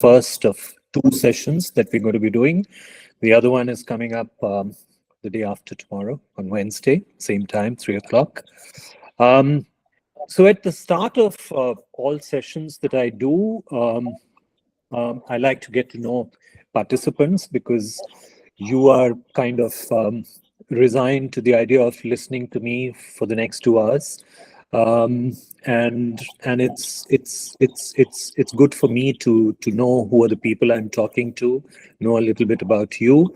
first of two sessions that we're going to be doing. The other one is coming up the day after tomorrow on Wednesday, same time, 3 o'clock. So at the start of all sessions that I do, I like to get to know participants because you are kind of resigned to the idea of listening to me for the next 2 hours. And it's good for me to know who are the people I'm talking to, know a little bit about you.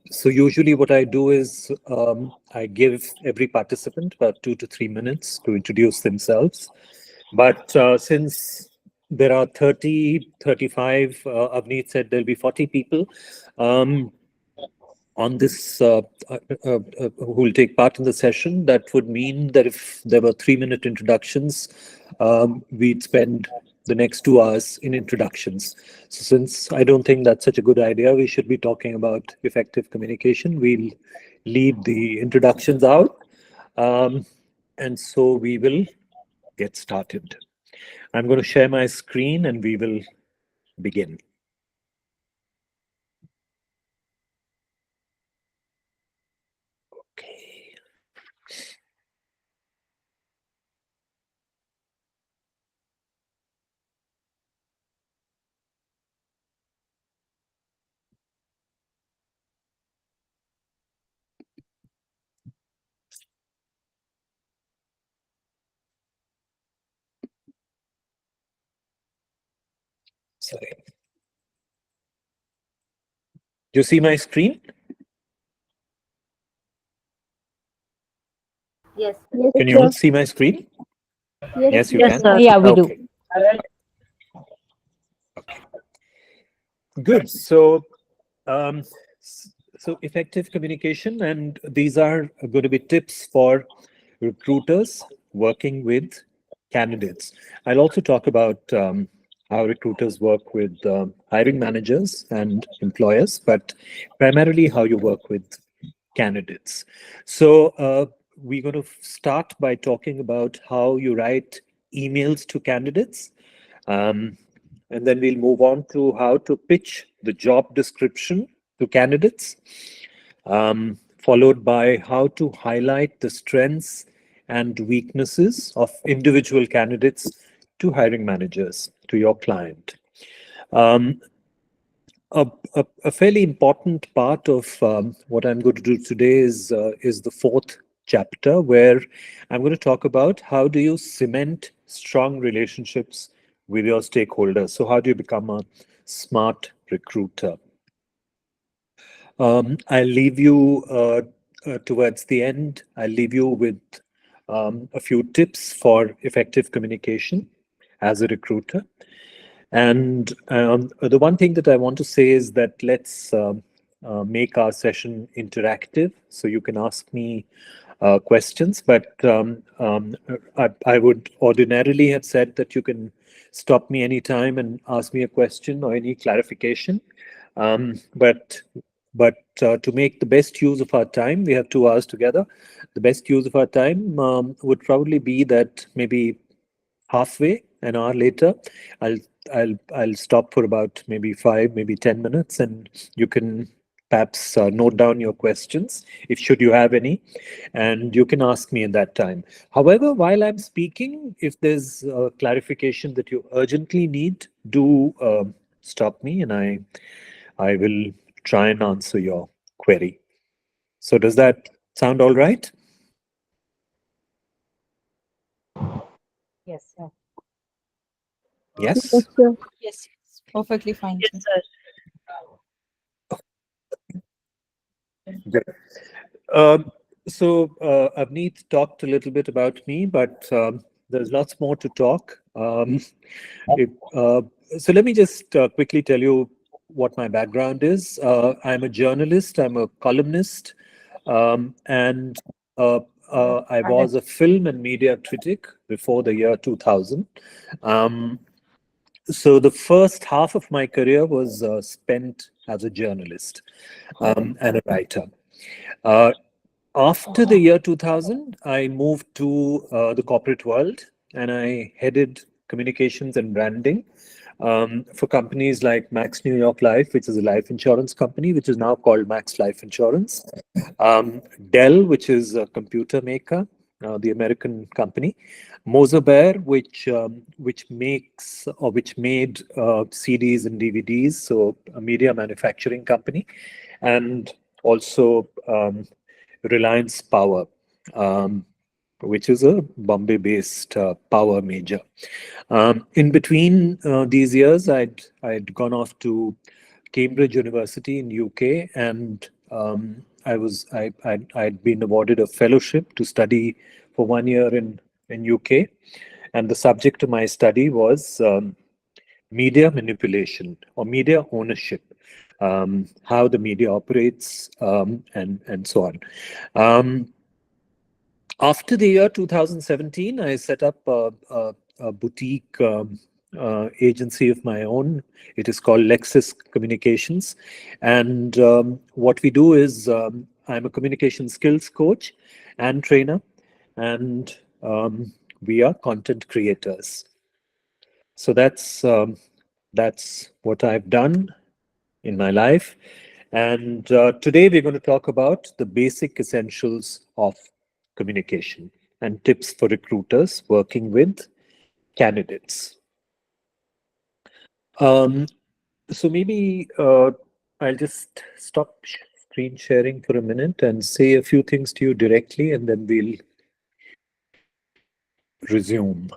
So usually what I do is I give every participant about 2 to 3 minutes to introduce themselves. But since there are 30, 35, Avneet said there'll be 40 people on this who will take part in the session. That would mean that if there were 3-minute introductions, we'd spend the next 2 hours in introductions. So since I don't think that's such a good idea, we should be talking about effective communication. We'll leave the introductions out. And so we will get started. I'm going to share my screen and we will begin. Okay. Sorry. Do you see my screen? Yes. Can you all see my screen? Yes, you can. Sir. Yeah, we do. Okay. Okay. Good. So, so effective communication, and these are going to be tips for recruiters working with candidates. I'll also talk about how recruiters work with hiring managers and employers, but primarily how you work with candidates. So we're going to start by talking about how you write emails to candidates. And then we'll move on to how to pitch the job description to candidates, followed by how to highlight the strengths and weaknesses of individual candidates to hiring managers, to your client. A fairly important part of what I'm going to do today is the fourth chapter, where I'm going to talk about how do you cement strong relationships with your stakeholders. So how do you become a smart recruiter? I'll leave you towards the end. I'll leave you with a few tips for effective communication as a recruiter. And the one thing that I want to say is that let's make our session interactive, so you can ask me questions, but I would ordinarily have said that you can stop me anytime and ask me a question or any clarification. But to make the best use of our time, we have 2 hours together. The best use of our time would probably be that maybe halfway, an hour later, I'll stop for about maybe 5, maybe 10 minutes, and you can perhaps note down your questions if should you have any, and you can ask me in that time. However, while I'm speaking, if there's clarification that you urgently need, do stop me, and I will try and answer your query. So does that sound all right? Yes, sir. Yes? Yes, perfectly fine. Yes, sir. Good. Avneet talked a little bit about me, but there's lots more to talk. So let me just quickly tell you what my background is. I'm a journalist, I'm a columnist, and I was a film and media critic before the year 2000. So the first half of my career was spent as a journalist and a writer. After the year 2000, I moved to the corporate world and I headed communications and branding for companies like Max New York Life, which is a life insurance company, which is now called Max Life Insurance. Dell, which is a computer maker, the American company. Moser, which makes or which made CDs and DVDs, so a media manufacturing company, and also Reliance Power, um, which is a Bombay-based power major. In between these years, I'd gone off to Cambridge University in UK, and I'd been awarded a fellowship to study for 1 year in UK, and the subject of my study was media manipulation or media ownership, how the media operates, and so on. After the year 2017, I set up a boutique agency of my own. It is called Lexis Communications. And what we do is I'm a communication skills coach and trainer, and we are content creators. So that's what I've done in my life. And today we're going to talk about the basic essentials of communication and tips for recruiters working with candidates. Um, so maybe I'll just stop screen sharing for a minute and say a few things to you directly, and then we'll resume.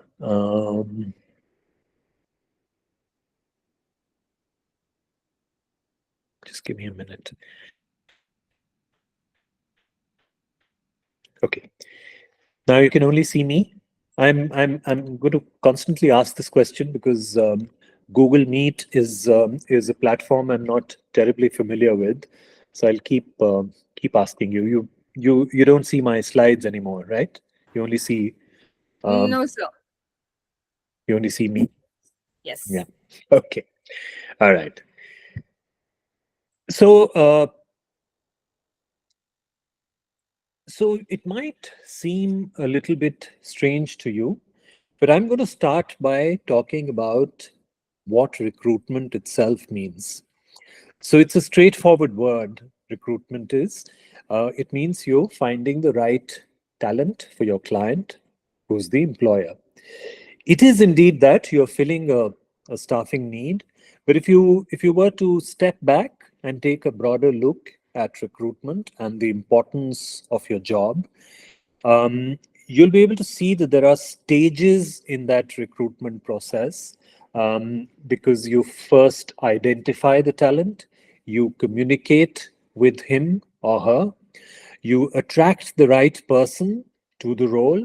Just give me a minute. Okay. Now you can only see me. I'm going to constantly ask this question because Google Meet is a platform I'm not terribly familiar with, so I'll keep asking you. You don't see my slides anymore, right? You only see um, No, sir. you only see me. Yes. Yeah. Okay. All right. So so it might seem a little bit strange to you, but I'm going to start by talking about what recruitment itself means. So it's a straightforward word, recruitment is. It means you're finding the right talent for your client, who's the employer. It is indeed that you're filling a staffing need, but if you were to step back and take a broader look at recruitment and the importance of your job, um, you'll be able to see that there are stages in that recruitment process, because you first identify the talent, you communicate with him or her, you attract the right person to the role,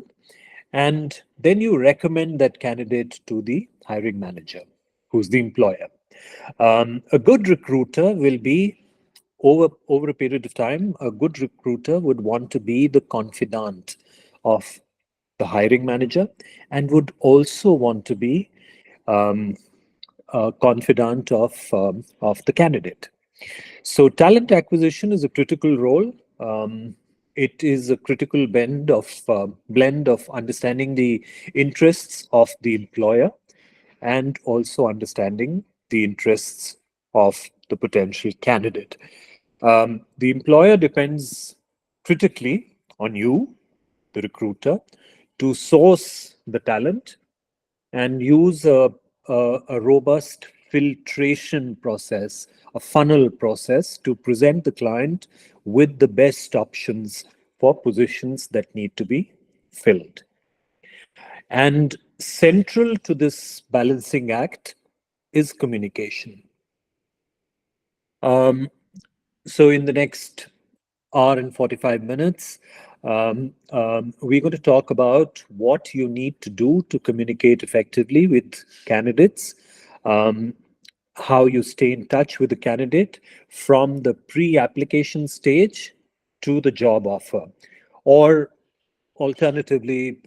and then you recommend that candidate to the hiring manager, who's the employer. A good recruiter will be over a period of time, a good recruiter would want to be the confidant of the hiring manager and would also want to be um, a confidant of the candidate. So talent acquisition is a critical role. It is a critical blend of understanding the interests of the employer and also understanding the interests of the potential candidate. The employer depends critically on you, the recruiter, to source the talent and use a robust filtration process, a funnel process to present the client with the best options for positions that need to be filled. And central to this balancing act is communication. Um, so in the next hour and 45 minutes, we're going to talk about what you need to do to communicate effectively with candidates, um, how you stay in touch with the candidate from the pre-application stage to the job offer, or alternatively,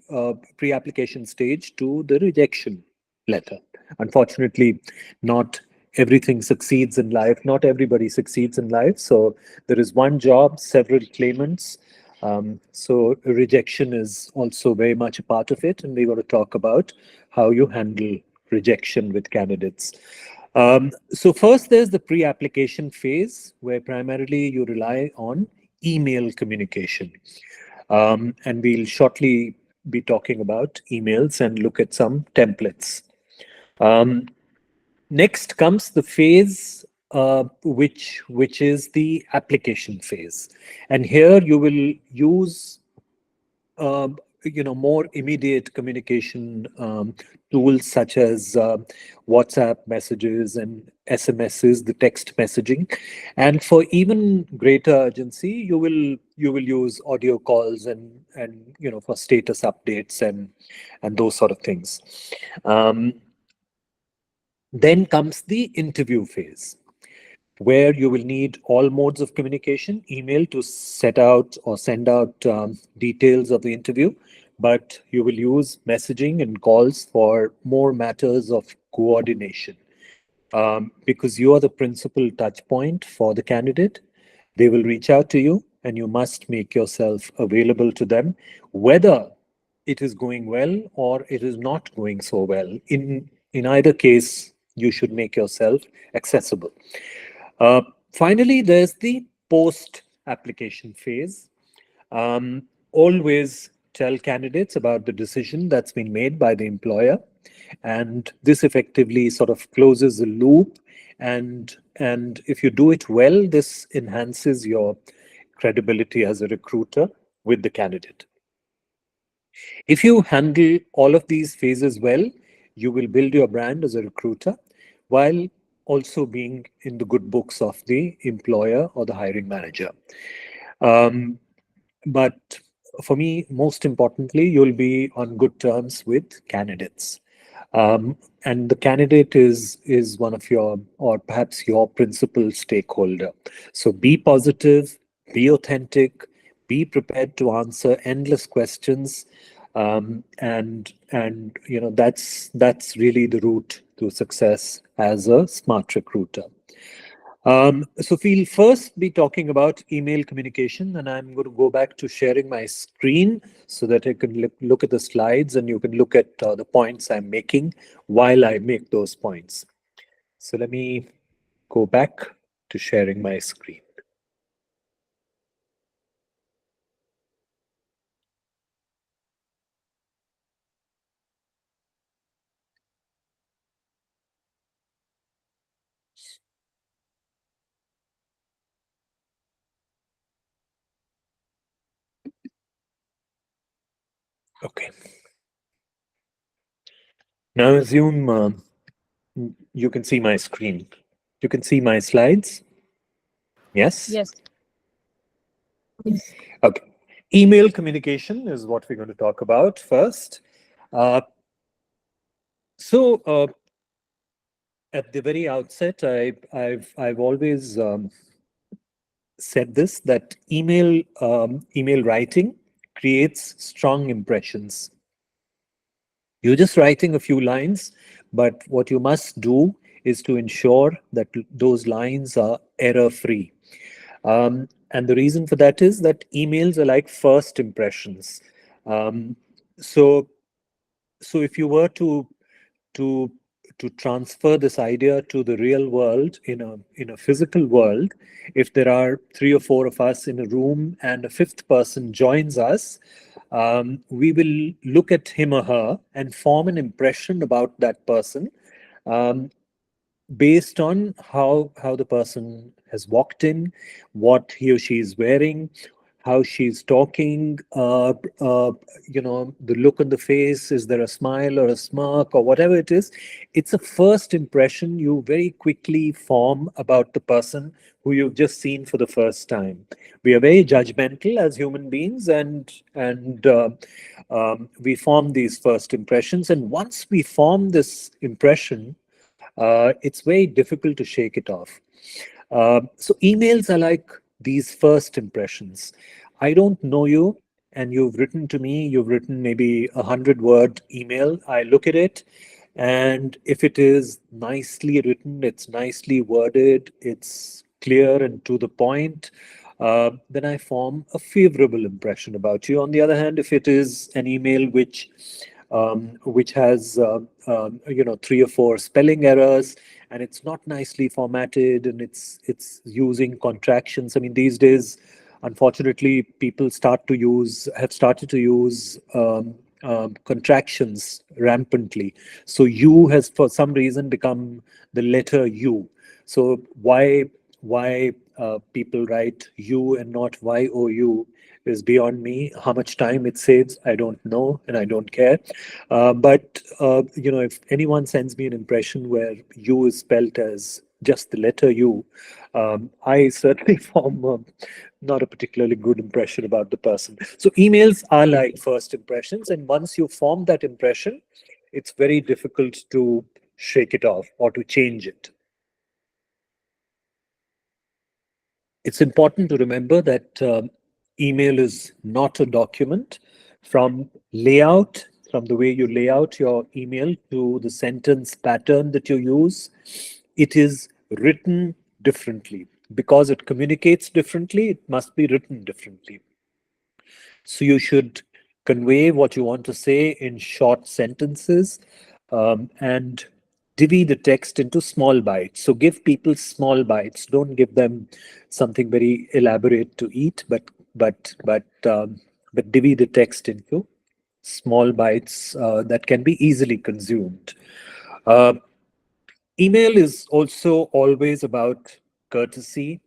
pre-application stage to the rejection letter. Unfortunately, not everything succeeds in life. Not everybody succeeds in life. So there is one job, several claimants. So rejection is also very much a part of it. And we're going to talk about how you handle rejection with candidates. So first, there's the pre-application phase, where primarily you rely on email communication. And we'll shortly be talking about emails and look at some templates. Um, Next comes the phase which is the application phase, and here you will use more immediate communication tools such as WhatsApp messages and SMSs, the text messaging, and for even greater urgency, you will use audio calls and for status updates and those sort of things. Um, then comes the interview phase, where you will need all modes of communication, email to set out or send out details of the interview, but you will use messaging and calls for more matters of coordination. Because you are the principal touch point for the candidate, they will reach out to you and you must make yourself available to them, whether it is going well or it is not going so well. In either case, you should make yourself accessible. Uh, Finally, there's the post application phase. Always tell candidates about the decision that's been made by the employer, and this effectively sort of closes the loop. And if you do it well, this enhances your credibility as a recruiter with the candidate. If you handle all of these phases well, you will build your brand as a recruiter while also being in the good books of the employer or the hiring manager. Um, but for me, most importantly, you'll be on good terms with candidates. And the candidate is one of your, or perhaps your principal stakeholder. So be positive, be authentic, be prepared to answer endless questions, and that's really the route to success as a smart recruiter. So we'll first be talking about email communication, and I'm going to go back to sharing my screen so that I can look at the slides and you can look at the points I'm making while I make those points. So let me go back to sharing my screen. Okay. Now assume you can see my screen. You can see my slides. Yes? Yes. Yes. Okay. Email communication is what we're going to talk about first. Uh, so at the very outset, I've always said this, that email writing creates strong impressions. You're just writing a few lines, but what you must do is to ensure that those lines are error free. And the reason for that is that emails are like first impressions. Um, so so if you were to to transfer this idea to the real world, in a physical world, if there are three or four of us in a room and a fifth person joins us, we will look at him or her and form an impression about that person, um, based on how the person has walked in, what he or she is wearing, how she's talking, the look on the face, is there a smile or a smirk or whatever it is. It's a first impression you very quickly form about the person who you've just seen for the first time. We are very judgmental as human beings, and we form these first impressions. And once we form this impression, it's very difficult to shake it off. So emails are like these first impressions. I don't know you, and you've written to me. You've written maybe 100-word email. I look at it, and if it is nicely written, it's nicely worded, it's clear and to the point, then I form a favorable impression about you. On the other hand, if it is an email which which has three or four spelling errors, and it's not nicely formatted, and it's using contractions. I mean, these days, unfortunately, people have started to use contractions rampantly. So U has for some reason become the letter U. So why people write U and not YOU is beyond me. How much time it saves, I don't know, and I don't care. But if anyone sends me an impression where U is spelt as just the letter U, I certainly form not a particularly good impression about the person. So emails are like first impressions, and once you form that impression, it's very difficult to shake it off or to change it. It's important to remember that email is not a document. From layout, from the way you lay out your email to the sentence pattern that you use, it is written differently. Because it communicates differently, it must be written differently. So you should convey what you want to say in short sentences, and divvy the text into small bites. So give people small bites. Don't give them something very elaborate to eat, but divvy the text into small bites that can be easily consumed. Uh, Email is also always about courtesy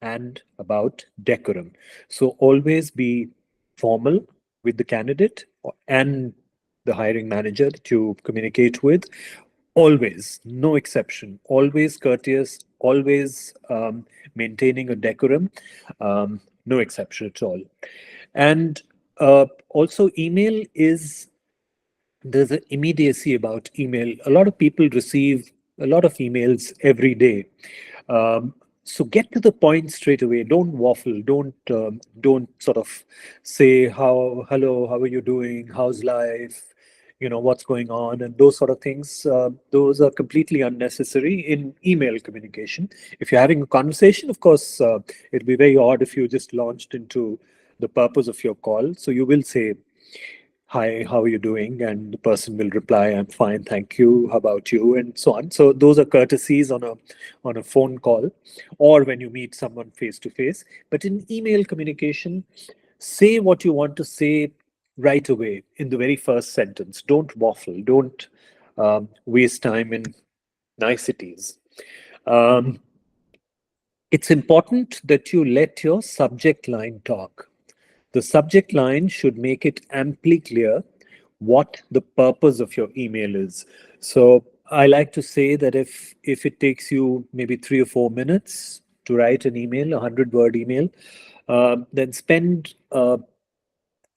and about decorum. So always be formal with the candidate and the hiring manager that you communicate with. Always, no exception. Always courteous, always maintaining a decorum, no exception at all. And also, email is there's an immediacy about email. A lot of people receive a lot of emails every day. So get to the point straight away. Don't waffle. Don't sort of say hello, how are you doing, how's life, what's going on, and those sort of things. Those are completely unnecessary in email communication. If you're having a conversation, of course, it'd be very odd if you just launched into the purpose of your call. So you will say, hi, how are you doing? And the person will reply, I'm fine, thank you. How about you? And so on. So those are courtesies on a phone call or when you meet someone face to face. But in email communication, say what you want to say right away in the very first sentence. Don't waffle. Don't waste time in niceties. Um, it's important that you let your subject line talk. The subject line should make it amply clear what the purpose of your email is. So I like to say that if it takes you maybe 3 or 4 minutes to write an email, 100-word email, then spend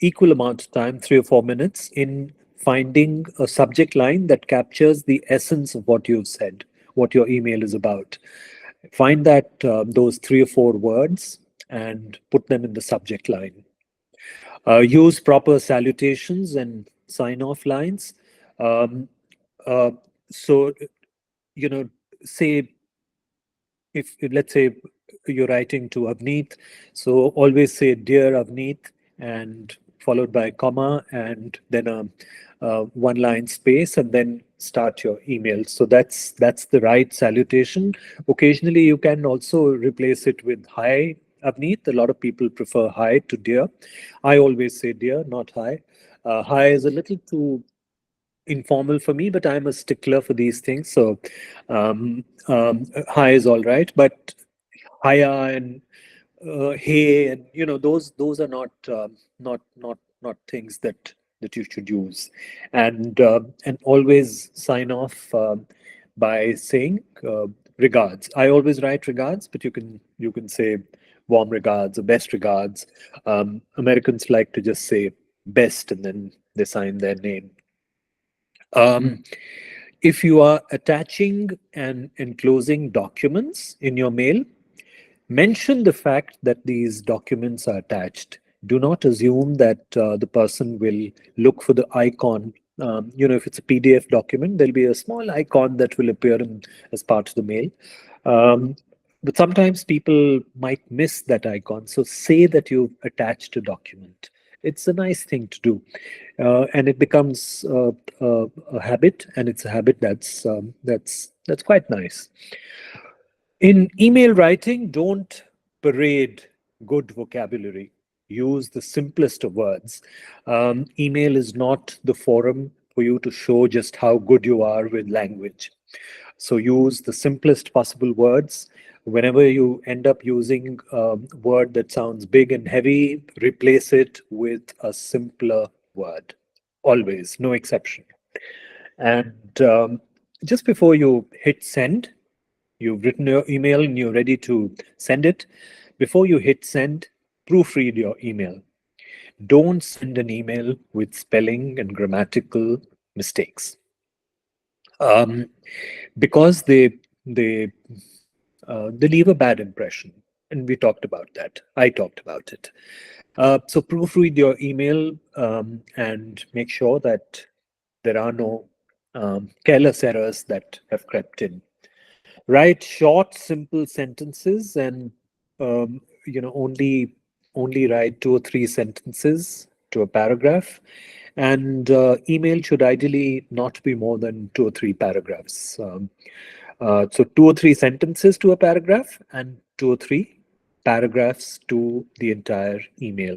equal amount of time, 3 or 4 minutes, in finding a subject line that captures the essence of what you've said, what your email is about. Find that those 3 or 4 words and put them in the subject line. Use proper salutations and sign-off lines. Um, uh, so, you know, say if let's say you're writing to Avneet, so always say dear Avneet and followed by a comma and then a one-line space and then start your email. So that's the right salutation. Occasionally, you can also replace it with hi Avneet. A lot of people prefer hi to dear. I always say dear, not hi. Hi is a little too informal for me, but I'm a stickler for these things. So hi is all right, but hiya and hey, and those are not things that you should use, and always sign off by saying regards. I always write regards, but you can say warm regards or best regards. Americans like to just say best and then they sign their name. Um, if you are attaching and enclosing documents in your mail, mention the fact that these documents are attached. Do not assume that the person will look for the icon. If it's a PDF document, there'll be a small icon that will appear as part of the mail. Um, but sometimes people might miss that icon. So say that you've attached a document it's a nice thing to do, and it becomes a habit, and it's a habit that's quite nice. In email writing, don't parade good vocabulary. Use the simplest of words. Email is not the forum for you to show just how good you are with language. So use the simplest possible words. Whenever you end up using a word that sounds big and heavy, replace it with a simpler word. Always, no exception. And just before you hit send, you've written your email and you're ready to send it. Before you hit send, proofread your email. Don't send an email with spelling and grammatical mistakes, um, because they leave a bad impression. And we talked about that. I talked about it. So proofread your email, and make sure that there are no careless errors that have crept in. Write short, simple sentences, and only write 2 or 3 sentences to a paragraph. And email should ideally not be more than 2 or 3 paragraphs. So 2 or 3 sentences to a paragraph, and 2 or 3 paragraphs to the entire email.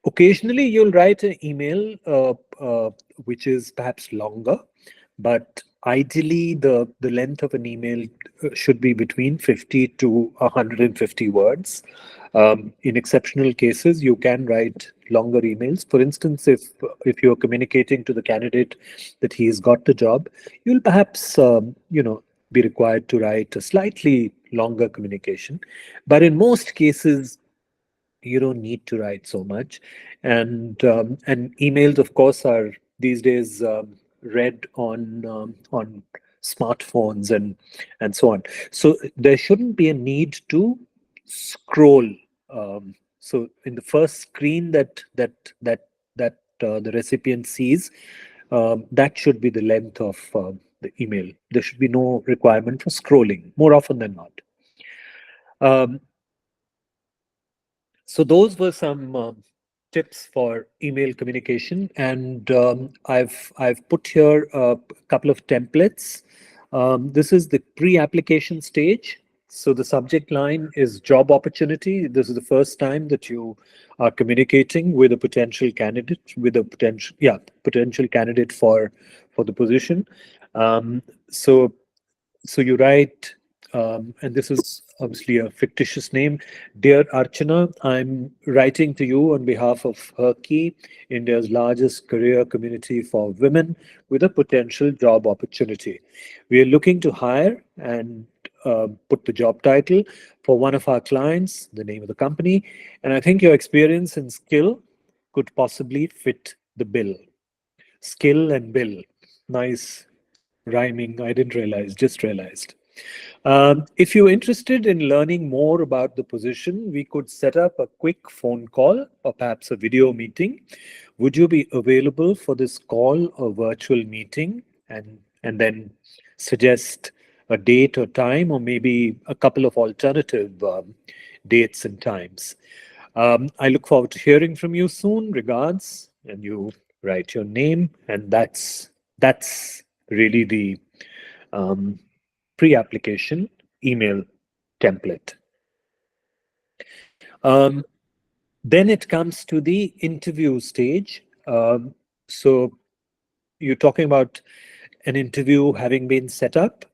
Occasionally, you'll write an email which is perhaps longer, but ideally, the length of an email should be between 50 to 150 words. In exceptional cases, you can write longer emails. For instance, if you're communicating to the candidate that he's got the job, you'll perhaps be required to write a slightly longer communication. But in most cases, you don't need to write so much. And emails, of course, are these days read on smartphones and so on. So there shouldn't be a need to scroll. So in the first screen that the recipient sees, that should be the length of the email. There should be no requirement for scrolling more often than not. Um, So those were some tips for email communication, and I've put here a couple of templates. This is the pre-application stage. So the subject line is job opportunity. This is the first time that you are communicating with a potential candidate, potential candidate for the position. Um, so so you write, and this is obviously a fictitious name. Dear Archana, I'm writing to you on behalf of Herky, India's largest career community for women with a potential job opportunity. We are looking to hire, and put the job title for one of our clients, the name of the company, and I think your experience and skill could possibly fit the bill. Skill and bill. Nice rhyming. I didn't realize, just realized. If you're interested in learning more about the position, we could set up a quick phone call or perhaps a video meeting. Would you be available for this call or virtual meeting? And then suggest a date or time, or maybe a couple of alternative dates and times. I look forward to hearing from you soon. Regards, and you write your name, and that's really the um, pre-application email template. Um, then it comes to the interview stage. So you're talking about an interview having been set up.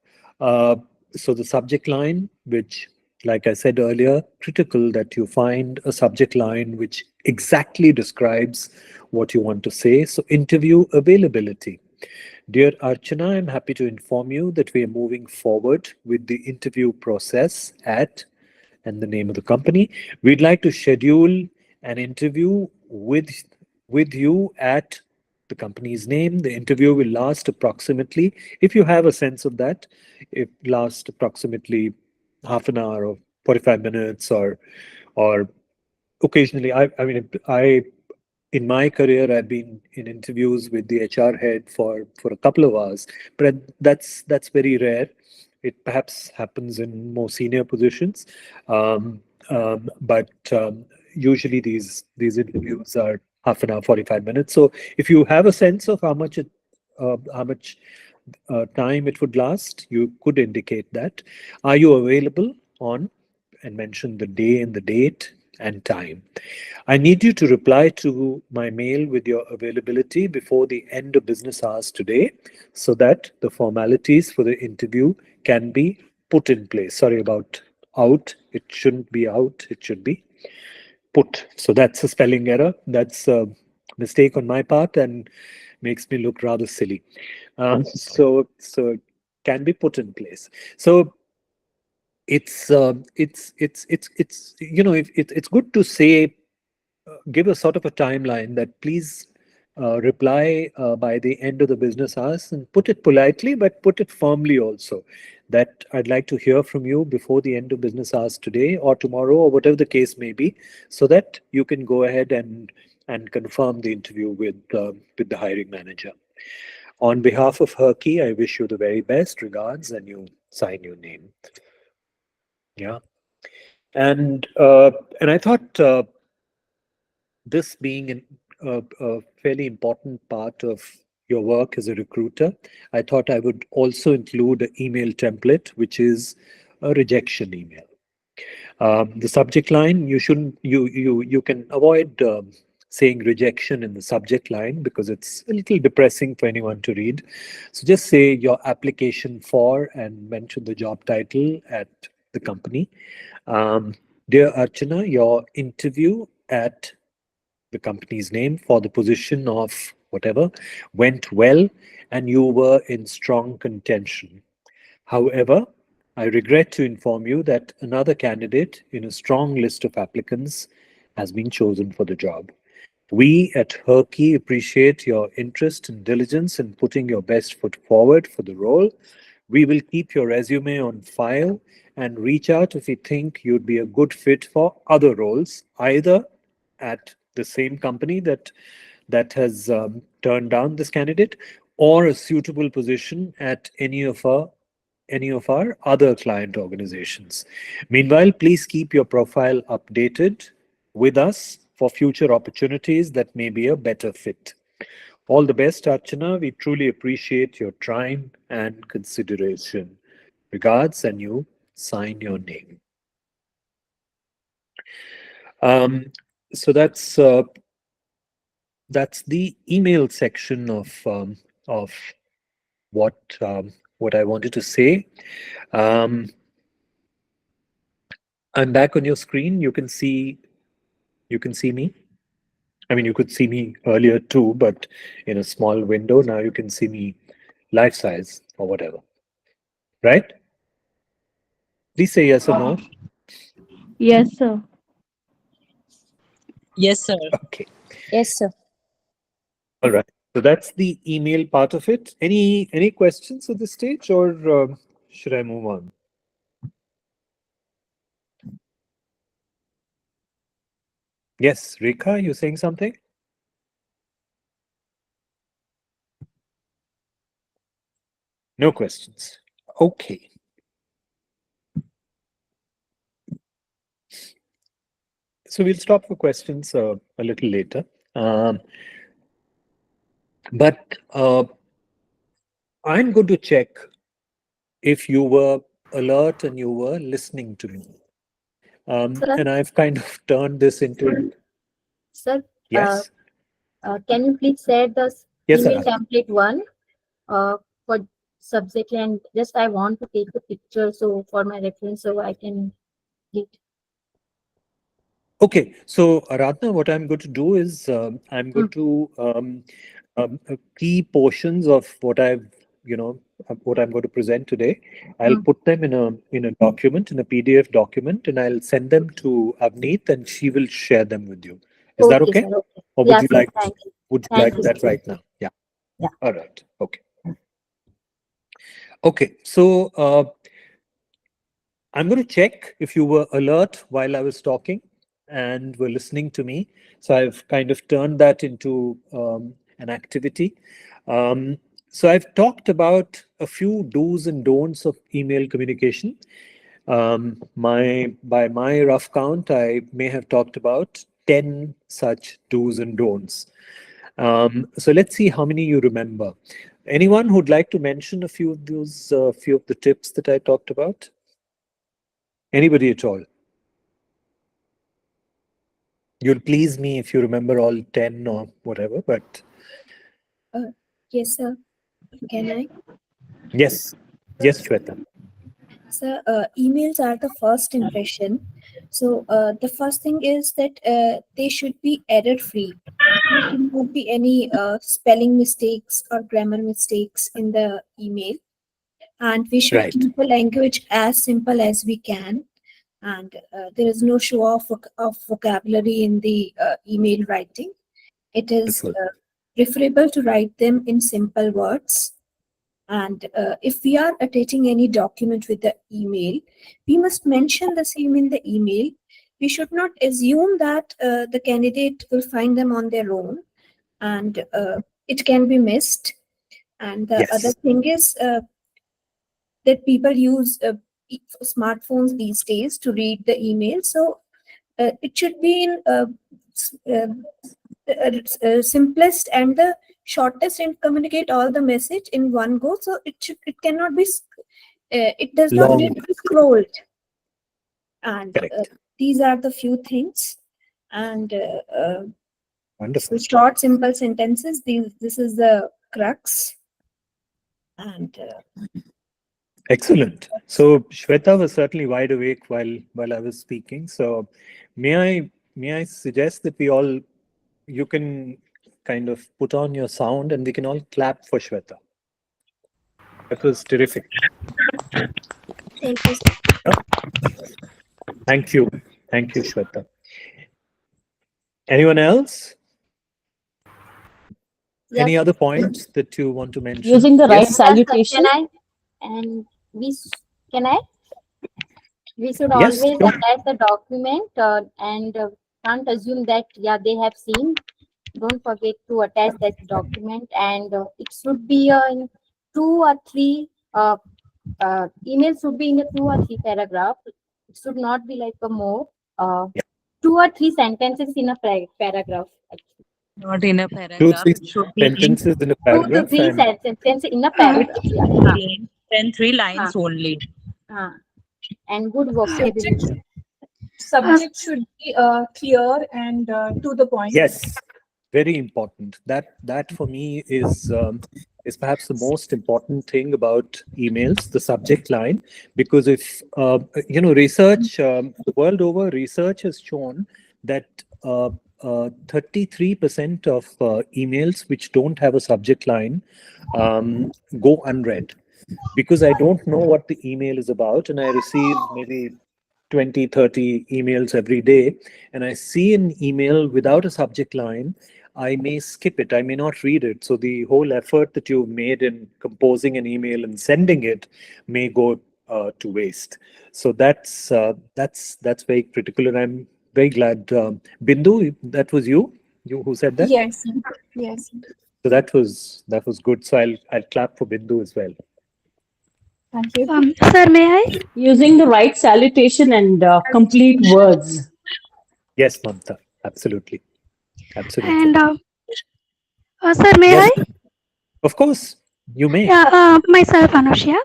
Uh, so the subject line, which, like I said earlier, critical that you find a subject line which exactly describes what you want to say. So interview availability. Dear Archana, I'm happy to inform you that we are moving forward with the interview process at, and the name of the company. We'd like to schedule an interview with you at the company's name. The interview will last approximately, if you have a sense of that, it lasts approximately half an hour or 45 minutes, or occasionally, I mean, in my career, I've been in interviews with the HR head for a couple of hours, but that's very rare. It perhaps happens in more senior positions, but usually these interviews are half an hour, 45 minutes. So if you have a sense of how much time it would last, you could indicate that. Are you available on, and mention the day and the date and time. I need you to reply to my mail with your availability before the end of business hours today so that the formalities for the interview can be put in place. Sorry about out. It shouldn't be out. It should be put. So that's a spelling error. That's a mistake on my part and makes me look rather silly. So can be put in place. So it's it's good to say, give a sort of a timeline that please reply by the end of the business hours, and put it politely but put it firmly also, that I'd like to hear from you before the end of business hours today or tomorrow or whatever the case may be, so that you can go ahead and confirm the interview with the hiring manager. On behalf of Herky, I wish you the very best regards, and you sign your name. Yeah. And I thought, this being a fairly important part of your work as a recruiter, I thought I would also include an email template, which is a rejection email. The subject line, you can avoid saying rejection in the subject line because it's a little depressing for anyone to read. So just say your application for, and mention the job title at the company. Dear Archana, your interview at the company's name for the position of whatever went well, and you were in strong contention. However, I regret to inform you that another candidate in a strong list of applicants has been chosen for the job. We at Herky appreciate your interest and diligence in putting your best foot forward for the role. We will keep your resume on file and reach out if we think you'd be a good fit for other roles, either at the same company that has turned down this candidate, or a suitable position at any of our other client organizations. Meanwhile, please keep your profile updated with us for future opportunities that may be a better fit. All the best, Archana. We truly appreciate your time and consideration. Regards, and you sign your name. Um, so that's the email section of what what I wanted to say. Um, I'm back on your screen. You can see me. I mean, you could see me earlier too, but in a small window. Now you can see me life size or whatever. Right? Please say yes or no. Yes, sir. Yes, sir. Okay. Yes, sir. All right. So that's the email part of it. Any questions at this stage, or should I move on? Yes, Rekha, you saying something? No questions. Okay. So we'll stop for questions a little later. But I'm going to check if you were alert and you were listening to me. Sir, And I've kind of turned this into, sir, yes, can you please share the yes, email sir. template one for subject, and just I want to take the picture so for my reference so I can get. Okay, so Aradhana, what I'm going to do is I'm going to key portions of what what I'm going to present today. I'll put them in a document, in a PDF document, and I'll send them to Avneet, and she will share them with you. Is that Okay, okay? sir. Okay. Or Yeah, sir. Thank you. would you Thank like you, that sir. right now? Yeah. Yeah. All right. Okay. Okay. So I'm going to check if you were alert while I was talking and were listening to me. So I've kind of turned that into an activity. So I've talked about a few do's and don'ts of email communication. By my rough count, I may have talked about 10 such do's and don'ts. So let's see how many you remember. Anyone who'd like to mention a few of those, few of the tips that I talked about? Anybody at all? You'll please me if you remember all 10 or whatever, but Yes, sir. Can I? yes, yes, Shweta. Sir, emails are the first impression. So the first thing is that they should be error-free. There should not be any spelling mistakes or grammar mistakes in the email. And we should Right. keep the language as simple as we can. And there is no show off of vocabulary in the email writing. It is Wonderful. preferable to write them in simple words. And if we are attaching any document with the email, we must mention the same in the email. We should not assume that the candidate will find them on their own, and it can be missed. And the other Yes. thing is that people use smartphones these days to read the email. So it should be in simplest and the shortest and communicate all the message in one go. So it cannot be it does not need Long. to be scrolled. And Correct. these are the few things. And Wonderful. so short simple sentences. This is the crux. And Excellent. So Shweta was certainly wide awake while I was speaking. So may I suggest that you can kind of put on your sound and we can all clap for Shweta. That was terrific. thank you, sir. Thank you. Thank you, Shweta. Anyone else? Any other points that you want to mention? Using the right Yes? salutation. Can I? And can I? We should Yes, always sure. attach the document and can't assume that they have seen. Don't forget to attach that document, and it should be in 2 or 3 email should be in a 2 or 3 paragraph. It should not be like a more 2 or 3 sentences in a paragraph. Actually. Not in a 2, paragraph. 3 It should be in sentences in a 2 to paragraph. 3 And sentences in a it paragraph. should be in 3 lines only. And good vocabulary. Subject should be clear and to the point. yes, very important. That for me is perhaps the most important thing about emails, the subject line, because if research the world over, research has shown that 33% of emails which don't have a subject line go unread, because I don't know what the email is about and I receive maybe 20, 30 emails every day, and I see an email without a subject line, I may skip it. I may not read it. So the whole effort that you've made in composing an email and sending it may go to waste. So that's very critical, and I'm very glad. Bindu, that was you who said that. Yes. Yes. So that was good. So I'll clap for Bindu as well. Thank you. Sir, may I? Using the right salutation and complete words. Yes, Mamta, absolutely. Absolutely. And sir, may Yes, I? of course, you may. Yeah, myself, Anushya.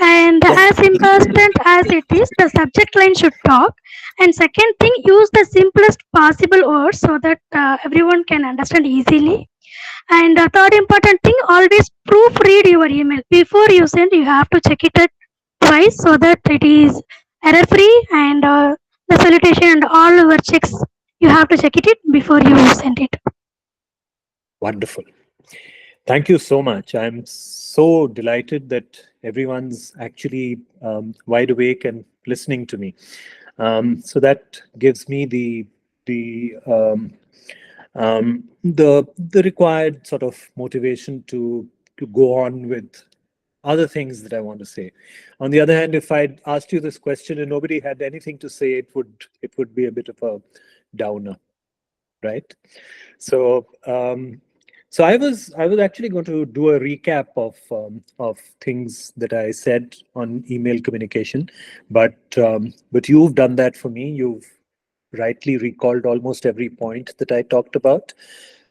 And Yes. as important as it is, the subject line should talk. And second thing, use the simplest possible words so that everyone can understand easily. And third important thing, always proofread your email. Before you send, you have to check it twice so that it is error free, and the salutation and all your checks, you have to check it before you send it. Wonderful. Thank you so much. I'm so delighted that everyone's actually wide awake and listening to me. So that gives me the required sort of motivation to go on with other things that I want to say. On the other hand, if I'd asked you this question and nobody had anything to say, it would be a bit of a downer, right? So so I was actually going to do a recap of things that I said on email communication, but you've done that for me. rightly recalled almost every point that I talked about.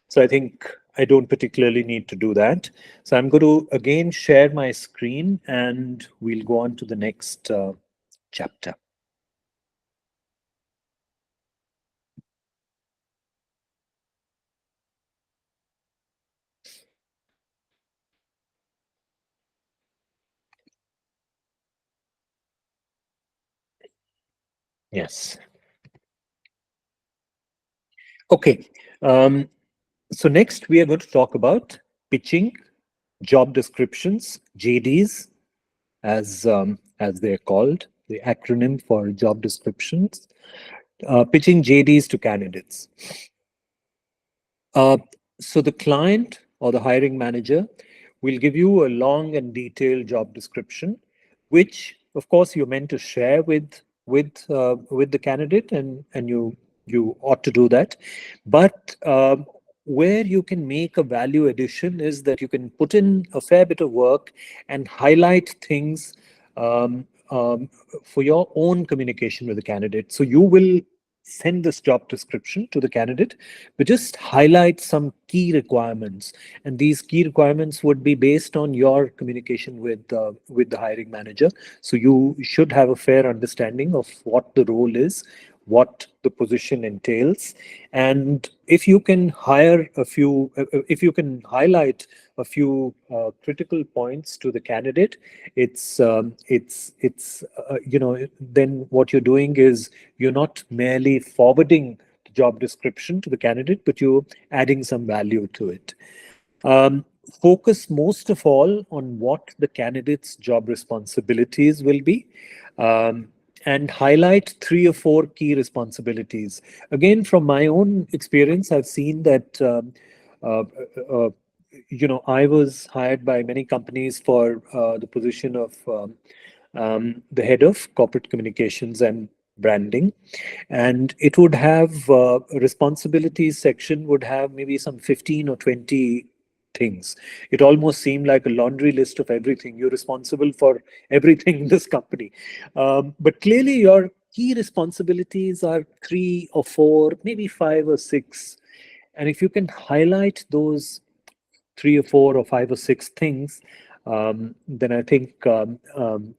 So I think I don't particularly need to do that. So I'm going to again share my screen and we'll go on to the next chapter. Yes. Okay. So next we are going to talk about pitching job descriptions, JDs, as they're called, the acronym for job descriptions, pitching JDs to candidates. Uh, so the client or the hiring manager will give you a long and detailed job description, which of course you're meant to share with the candidate, and you ought to do that. But where you can make a value addition is that you can put in a fair bit of work and highlight things um, um, for your own communication with the candidate. So you will send this job description to the candidate, but just highlight some key requirements, and these key requirements would be based on your communication with the hiring manager. So you should have a fair understanding of what the role is, what the position entails, and if you can if you can highlight a few critical points to the candidate, then what you're doing is you're not merely forwarding the job description to the candidate, but you're adding some value to it. Focus most of all on what the candidate's job responsibilities will be, and highlight 3 or 4 key responsibilities. Again, from my own experience, I've seen that uh, uh, I was hired by many companies for the position of the head of corporate communications and branding, and it would have a responsibilities section would have maybe some 15 or 20 things. It almost seemed like a laundry list of everything. You're responsible for everything in this company, but clearly your key responsibilities are 3 or 4, maybe 5 or 6, and if you can highlight those 3 or 4 or 5 or 6 things, then I think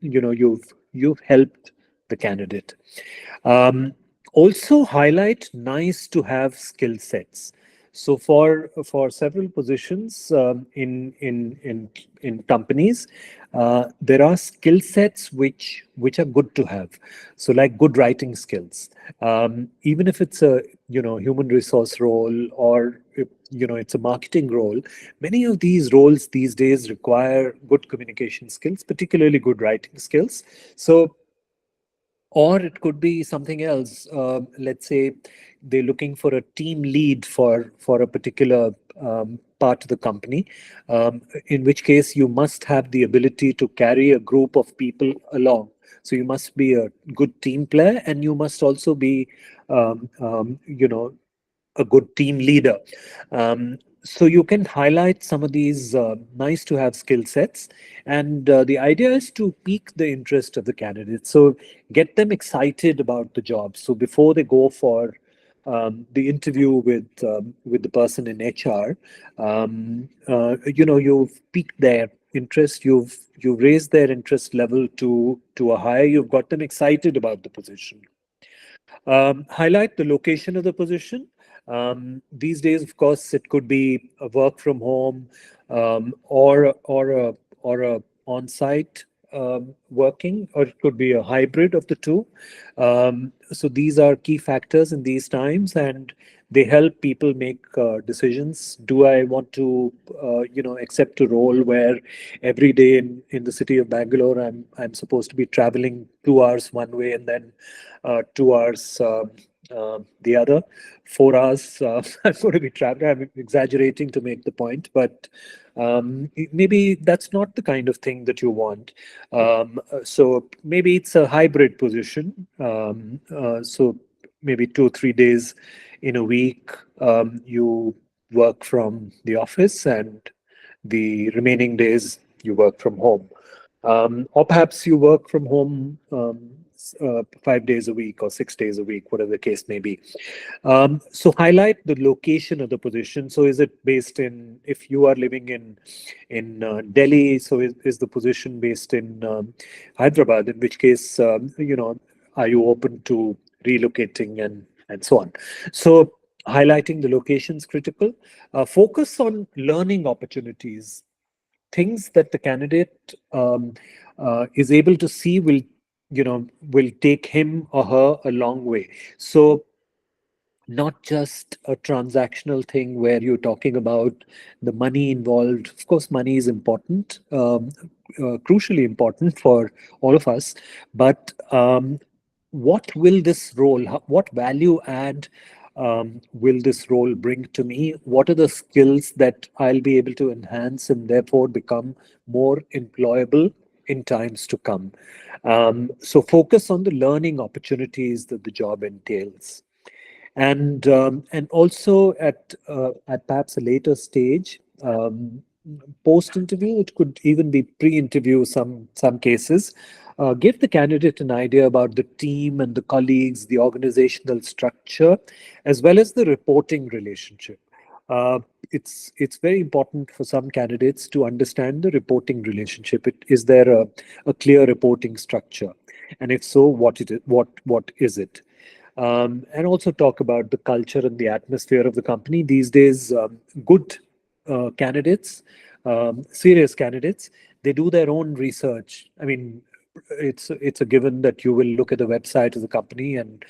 you've helped the candidate. Also highlight nice to have skill sets. So for several positions in companies, there are skill sets which are good to have. So like good writing skills, even if it's a human resource role, or if, it's a marketing role. Many of these roles these days require good communication skills, particularly good writing skills. So, or it could be something else. Let's say they're looking for a team lead for a particular part of the company, in which case you must have the ability to carry a group of people along. So you must be a good team player, and you must also be, a good team leader. So you can highlight some of these nice to have skill sets, and the idea is to pique the interest of the candidate. So get them excited about the job. So before they go for the interview with the person in HR, you've piqued their interest. You've raised their interest level to a higher. You've got them excited about the position. Highlight the location of the position. These days, of course, it could be a work from home, or a on-site working, or it could be a hybrid of the two. So these are key factors in these times, and they help people make decisions. Do I want to, accept a role where every day in the city of Bangalore, I'm supposed to be traveling 2 hours one way, and then 2 hours the other, 4 hours I'm going to be traveling. I'm exaggerating to make the point, but maybe that's not the kind of thing that you want. So maybe it's a hybrid position. So maybe 2 or 3 days in a week you work from the office, and the remaining days you work from home. Or perhaps you work from home 5 days a week or 6 days a week, whatever the case may be. So highlight the location of the position. So is it based in, if you are living in Delhi, so is the position based in Hyderabad, in which case, are you open to relocating and so on. So highlighting the location is critical. Focus on learning opportunities, things that the candidate is able to see will take him or her a long way. So not just a transactional thing where you're talking about the money involved. Of course, money is important, crucially important for all of us. But what will this role, what value add will this role bring to me? What are the skills that I'll be able to enhance and therefore become more employable in times to come? So focus on the learning opportunities that the job entails. And also at perhaps a later stage, post interview, it could even be pre-interview. Some cases, give the candidate an idea about the team and the colleagues, the organizational structure, as well as the reporting relationship. It's very important for some candidates to understand the reporting relationship. Is there a clear reporting structure, and if so, what is it? And also talk about the culture and the atmosphere of the company. These days, good candidates, serious candidates, they do their own research. I mean, it's a given that you will look at the website of the company and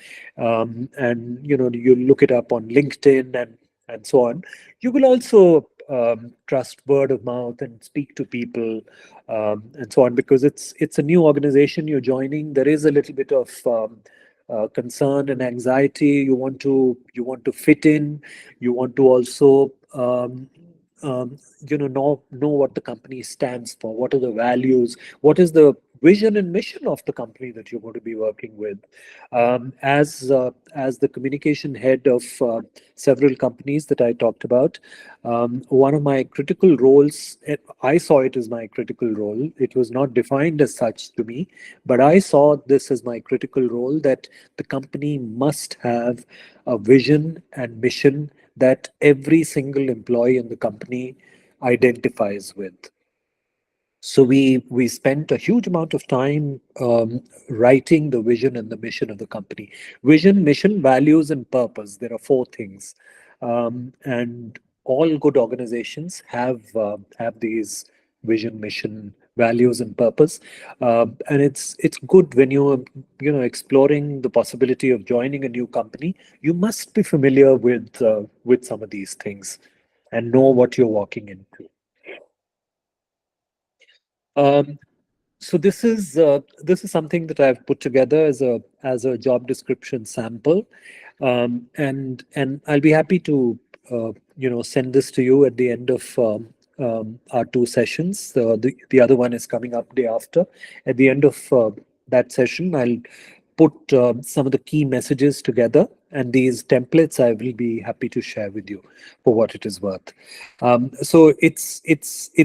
you look it up on LinkedIn and so on. You will also trust word of mouth and speak to people and so on, because it's a new organization you're joining. There is a little bit of concern and anxiety. You want to fit in. You want to also know what the company stands for. What are the values? What is the vision and mission of the company that you're going to be working with? As the communication head of several companies that I talked about, one of my critical roles, I saw it as my critical role. It was not defined as such to me, but I saw this as my critical role, that the company must have a vision and mission that every single employee in the company identifies with. So we spent a huge amount of time writing the vision and the mission of the company. Vision, mission, values, and purpose. There are 4 things, and all good organizations have these vision, mission, values, and purpose. And it's good when you're exploring the possibility of joining a new company. You must be familiar with some of these things and know what you're walking into. So this is something that I've put together as a job description sample, and I'll be happy to send this to you at the end of our 2 sessions. The other one is coming up day after. At the end of that session, I'll put some of the key messages together, and these templates I will be happy to share with you for what it is worth. So it's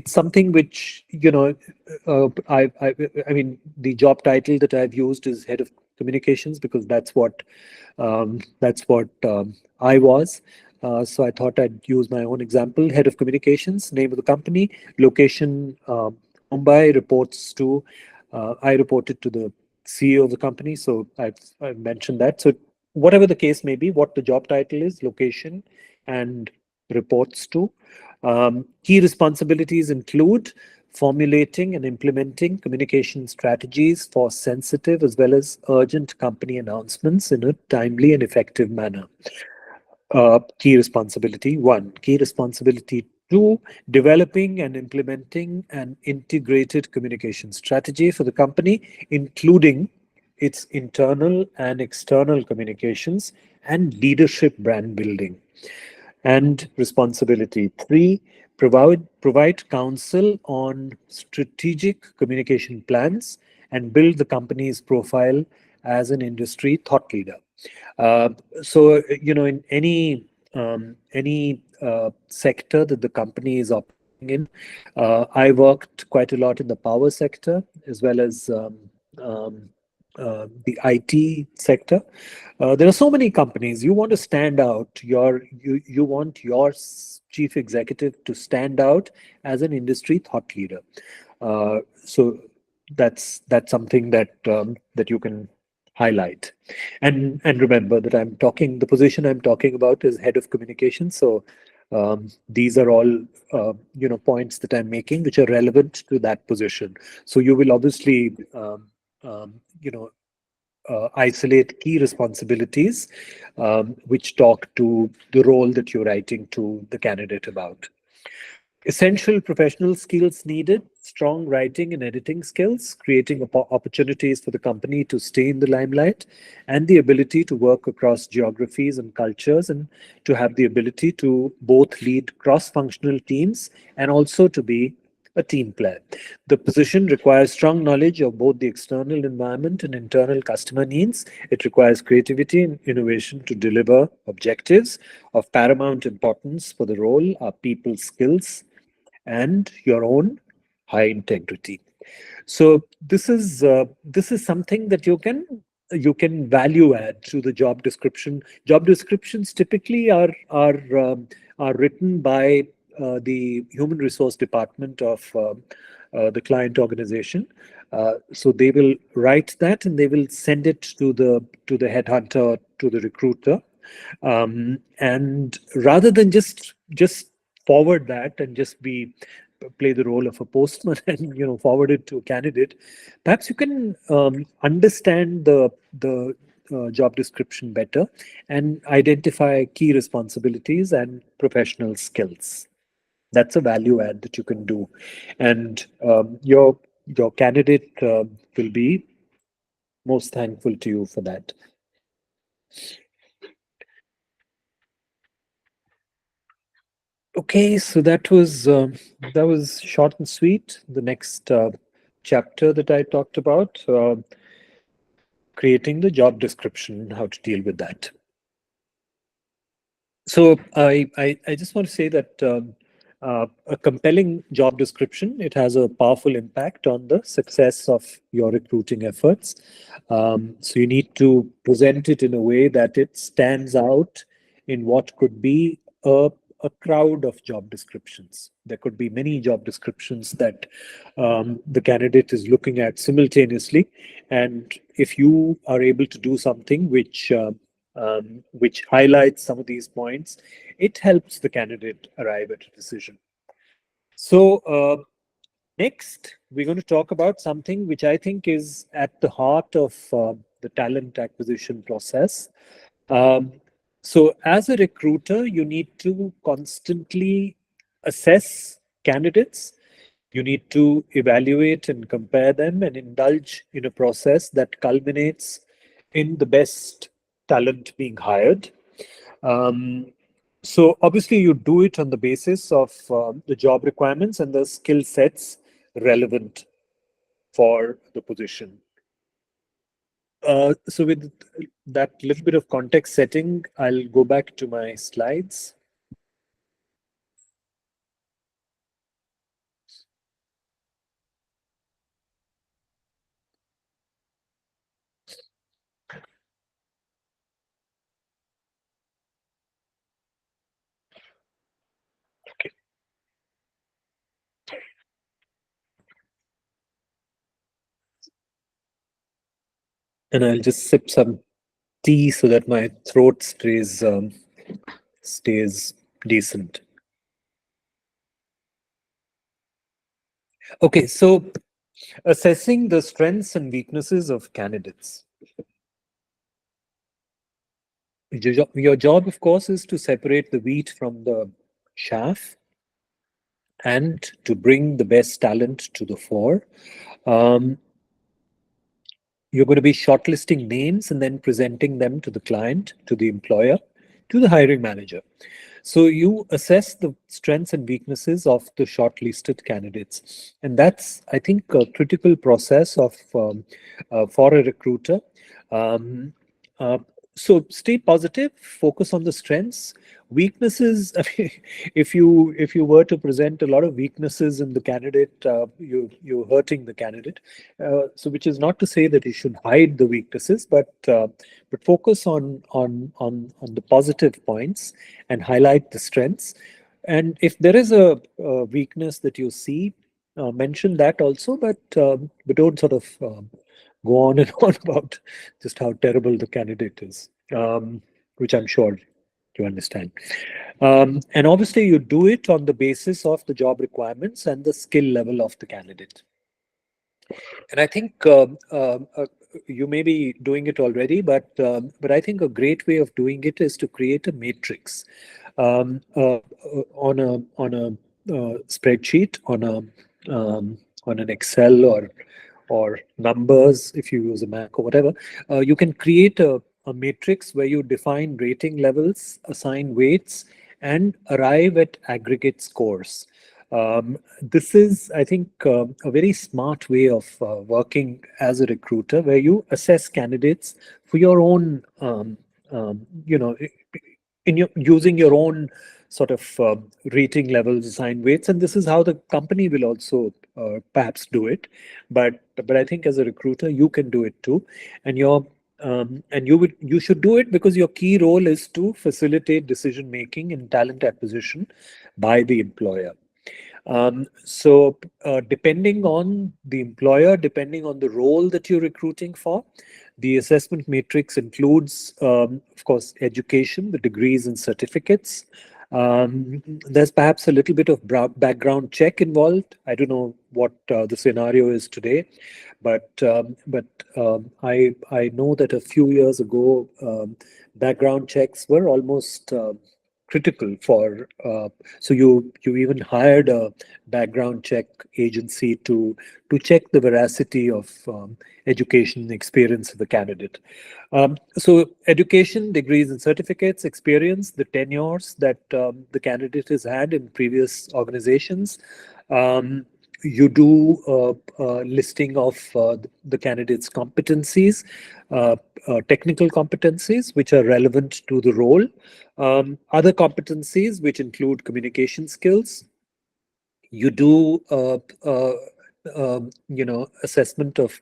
something which I mean, the job title that I've used is head of communications, because that's what I was. So I thought I'd use my own example. Head of communications, name of the company, location Mumbai, reports to I reported to the CEO of the company, so I've mentioned that. So whatever the case may be, what the job title is, location, and reports to. Key responsibilities include formulating and implementing communication strategies for sensitive as well as urgent company announcements in a timely and effective manner. Key responsibility 1. Key responsibility 2, developing and implementing an integrated communication strategy for the company, including its internal and external communications and leadership brand building. And responsibility 3, provide counsel on strategic communication plans and build the company's profile as an industry thought leader. So in any sector that the company is operating in, I worked quite a lot in the power sector, as well as the IT sector. There are so many companies. You want to stand out. You want your chief executive to stand out as an industry thought leader. So that's something that that you can highlight. And remember that the position I'm talking about is head of communication. So these are all points that I'm making which are relevant to that position. So you will obviously isolate key responsibilities which talk to the role that you're writing to the candidate about. Essential professional skills needed: strong writing and editing skills, creating opportunities for the company to stay in the limelight, and the ability to work across geographies and cultures, and to have the ability to both lead cross-functional teams and also to be a team player. The position requires strong knowledge of both the external environment and internal customer needs. It requires creativity and innovation to deliver objectives. Of paramount importance for the role are people skills and your own high integrity. So this is something that you can value add to the job description. Job descriptions typically are written by the human resource department of the client organization. So they will write that and they will send it to the headhunter, to the recruiter, and rather than just forward that and just play the role of a postman and forward it to a candidate, perhaps you can understand the job description better and identify key responsibilities and professional skills. That's a value add that you can do, and your candidate will be most thankful to you for that. Okay, so that was short and sweet. The next chapter that I talked about, creating the job description, how to deal with that. So I just want to say that a compelling job description, it has a powerful impact on the success of your recruiting efforts. So you need to present it in a way that it stands out in what could be a crowd of job descriptions. There could be many job descriptions that the candidate is looking at simultaneously, and if you are able to do something which highlights some of these points, it helps the candidate arrive at a decision. So next, we're going to talk about something which I think is at the heart of the talent acquisition process. So as a recruiter, you need to constantly assess candidates. You need to evaluate and compare them and indulge in a process that culminates in the best talent being hired. So obviously you do it on the basis of the job requirements and the skill sets relevant for the position. So with that little bit of context setting, I'll go back to my slides. Okay. And I'll just sip some tea so that my throat stays decent. Okay, so assessing the strengths and weaknesses of candidates. Your job, of course, is to separate the wheat from the chaff and to bring the best talent to the fore. You're going to be shortlisting names and then presenting them to the client, to the employer, to the hiring manager. So you assess the strengths and weaknesses of the shortlisted candidates. And that's, I think, a critical process of for a recruiter. So stay positive, focus on the strengths. Weaknesses, I mean, if you were to present a lot of weaknesses in the candidate, you're hurting the candidate. So which is not to say that you should hide the weaknesses, but focus on the positive points and highlight the strengths. And if there is a weakness that you see, mention that also, but don't sort of go on and on about just how terrible the candidate is, which I'm sure you understand. And obviously, you do it on the basis of the job requirements and the skill level of the candidate. And I think you may be doing it already, but I think a great way of doing it is to create a matrix on a spreadsheet, on an Excel or numbers if you use a Mac or whatever. You can create a matrix where you define rating levels, assign weights, and arrive at aggregate scores. This is, I think, a very smart way of working as a recruiter, where you assess candidates for your own, you know, in your using your own sort of rating levels, assign weights, and this is how the company will also perhaps do it. But I think as a recruiter, you can do it too, and you should do it because your key role is to facilitate decision making and talent acquisition by the employer. So depending on the employer, depending on the role that you're recruiting for, the assessment matrix includes, of course, education, the degrees and certificates. There's perhaps a little bit of background check involved. I don't know what the scenario is today, but I know that a few years ago, background checks were almost critical for. So you even hired a background check agency to check the veracity of education and experience of the candidate. So education, degrees and certificates, experience, the tenures that the candidate has had in previous organizations. You do a listing of the candidate's competencies, technical competencies, which are relevant to the role. Other competencies, which include communication skills. You do, assessment of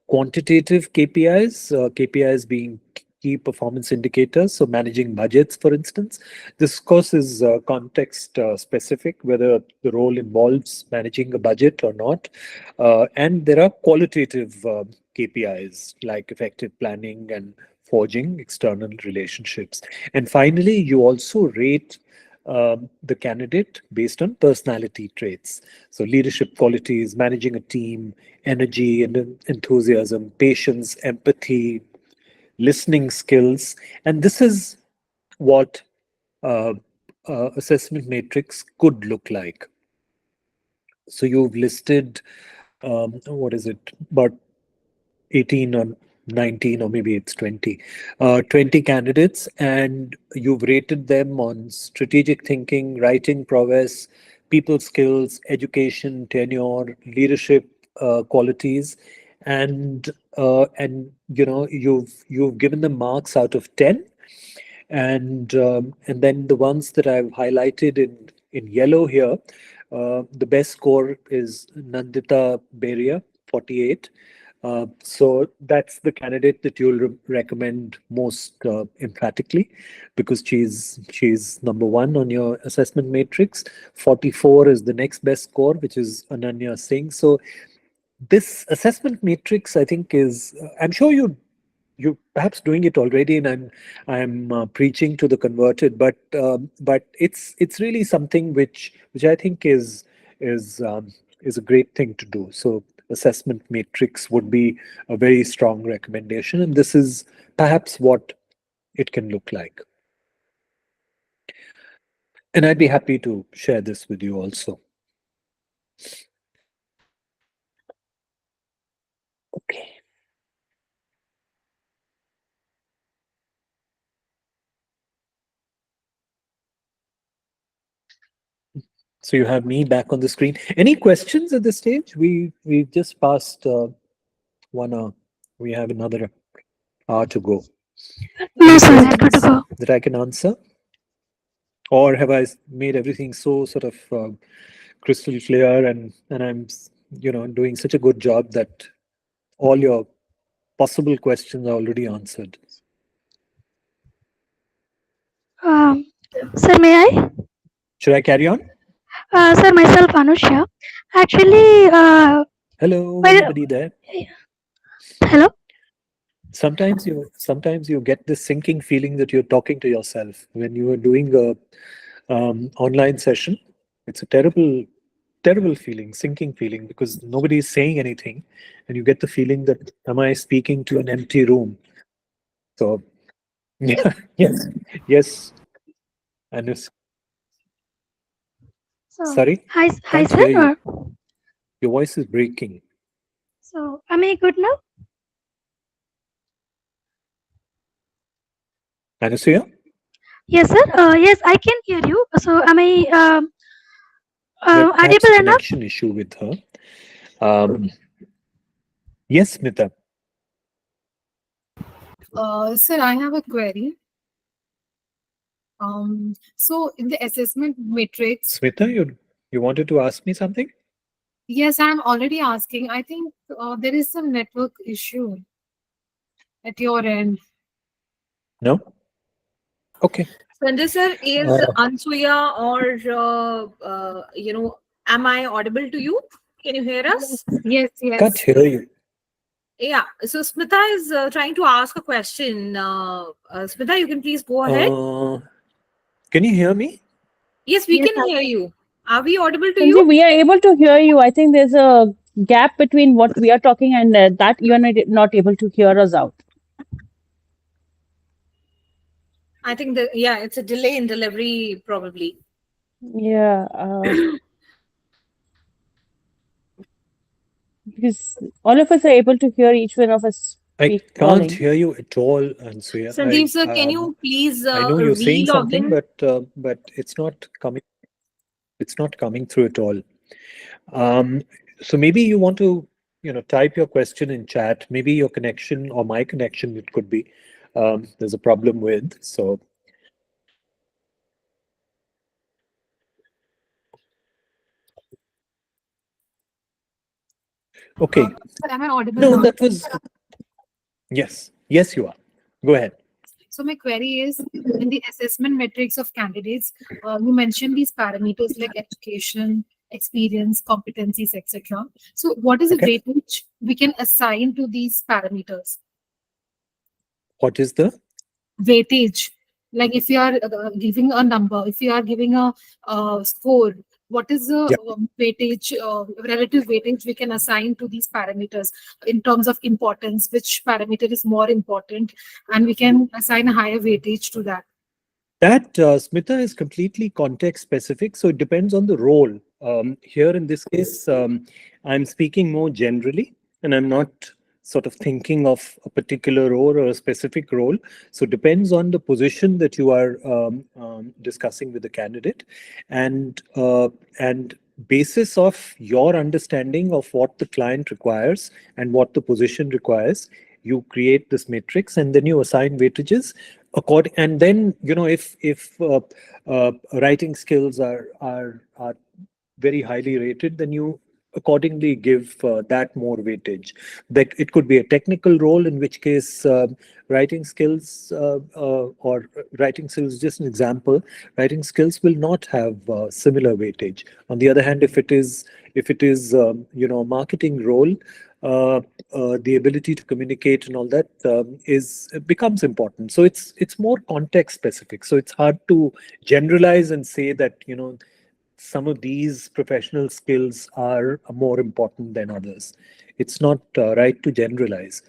quantitative KPIs, KPIs being key performance indicators. So managing budgets, for instance. This, of course, is context specific, whether the role involves managing a budget or not. And there are qualitative KPIs like effective planning and forging external relationships. And finally, you also rate the candidate based on personality traits. So leadership qualities, managing a team, energy and enthusiasm, patience, empathy, listening skills. And this is what assessment matrix could look like. So you've listed, what is it, about 18 or 19, or maybe it's 20, 20 candidates, and you've rated them on strategic thinking, writing prowess, people skills, education, tenure, leadership qualities, and you've given them marks out of 10, and then the ones that I've highlighted in yellow here, the best score is Nandita Beria, 48. So that's the candidate that you'll recommend most emphatically, because she's number one on your assessment matrix. 44 is the next best score, which is Ananya Singh. So this assessment matrix, I think, is I'm sure you're perhaps doing it already, and I'm preaching to the converted, but it's really something which I think is a great thing to do. So assessment matrix would be a very strong recommendation, and this is perhaps what it can look like. And I'd be happy to share this with you also. Okay. So you have me back on the screen. Any questions at this stage? We've just passed 1 hour. We have another hour to go. No, Any sir, we are good to questions go. that I can answer? Or have I made everything so sort of crystal clear, and I'm doing such a good job that all your possible questions are already answered? Sir, may I? Should I carry on? Sir, myself, Anusha. Actually, Hello, well, anybody there? hello? Sometimes you get this sinking feeling that you're talking to yourself when you are doing a online session. It's a terrible feeling, sinking feeling, because nobody is saying anything, and you get the feeling that, am I speaking to an empty room? So yeah, yes. And it's, So, sorry, hi, can't sir. hear you. Your voice is breaking. So, am I good now? Anusuya? Yes, sir. Yes, I can hear you. So, am I There perhaps audible a enough? connection issue with her. Yes, Smita. Sir, I have a query. So in the assessment matrix, Smita, you wanted to ask me something? yes, I'm already asking. I think there is some network issue at your end. No? Okay. Sanjay sir, is Ansuya am I audible to you? Can you hear us? Yes, Can't yes. hear you. Yeah. So Smita is trying to ask a question. Smita, you can please go ahead. Can you hear me? Yes, we Yes, can hear you. Are we audible to Sanjay, you? we are able to hear you. I think there's a gap between what we are talking and that you are not able to hear us out. I think that, yeah, it's a delay in delivery probably. Yeah, because all of us are able to hear each one of us I speak can't calling. hear you at all, Ansuya. Sandeep sir, can you please I know you're saying re-log something, in? but it's not coming. It's not coming through at all. So maybe you want to, type your question in chat. Maybe your connection or my connection, it could be. There's a problem with. So okay. Sir, am I audible No, now? that was yes. Yes, you are. Go ahead. So my query is, in the assessment metrics of candidates, you mentioned these parameters like education, experience, competencies, etc. So what is the Okay. weightage we can assign to these parameters? What is the Weightage, like if you are giving a number, if you are giving a score, what is the yeah. weightage, relative weightage we can assign to these parameters in terms of importance? Which parameter is more important, and we can assign a higher weightage to that? That Smita is completely context specific, so it depends on the role. Here in this case, I'm speaking more generally, and I'm not sort of thinking of a particular role or a specific role. So it depends on the position that you are discussing with the candidate, and basis of your understanding of what the client requires and what the position requires, you create this matrix, and then you assign weightages according. And then if writing skills are very highly rated, then you accordingly give that more weightage. That it could be a technical role, in which case writing skills or writing skills is just an example. Writing skills will not have similar weightage. On the other hand, if it is a marketing role, the ability to communicate and all that becomes important. So it's more context specific. So it's hard to generalize and say that some of these professional skills are more important than others. It's not right to generalize.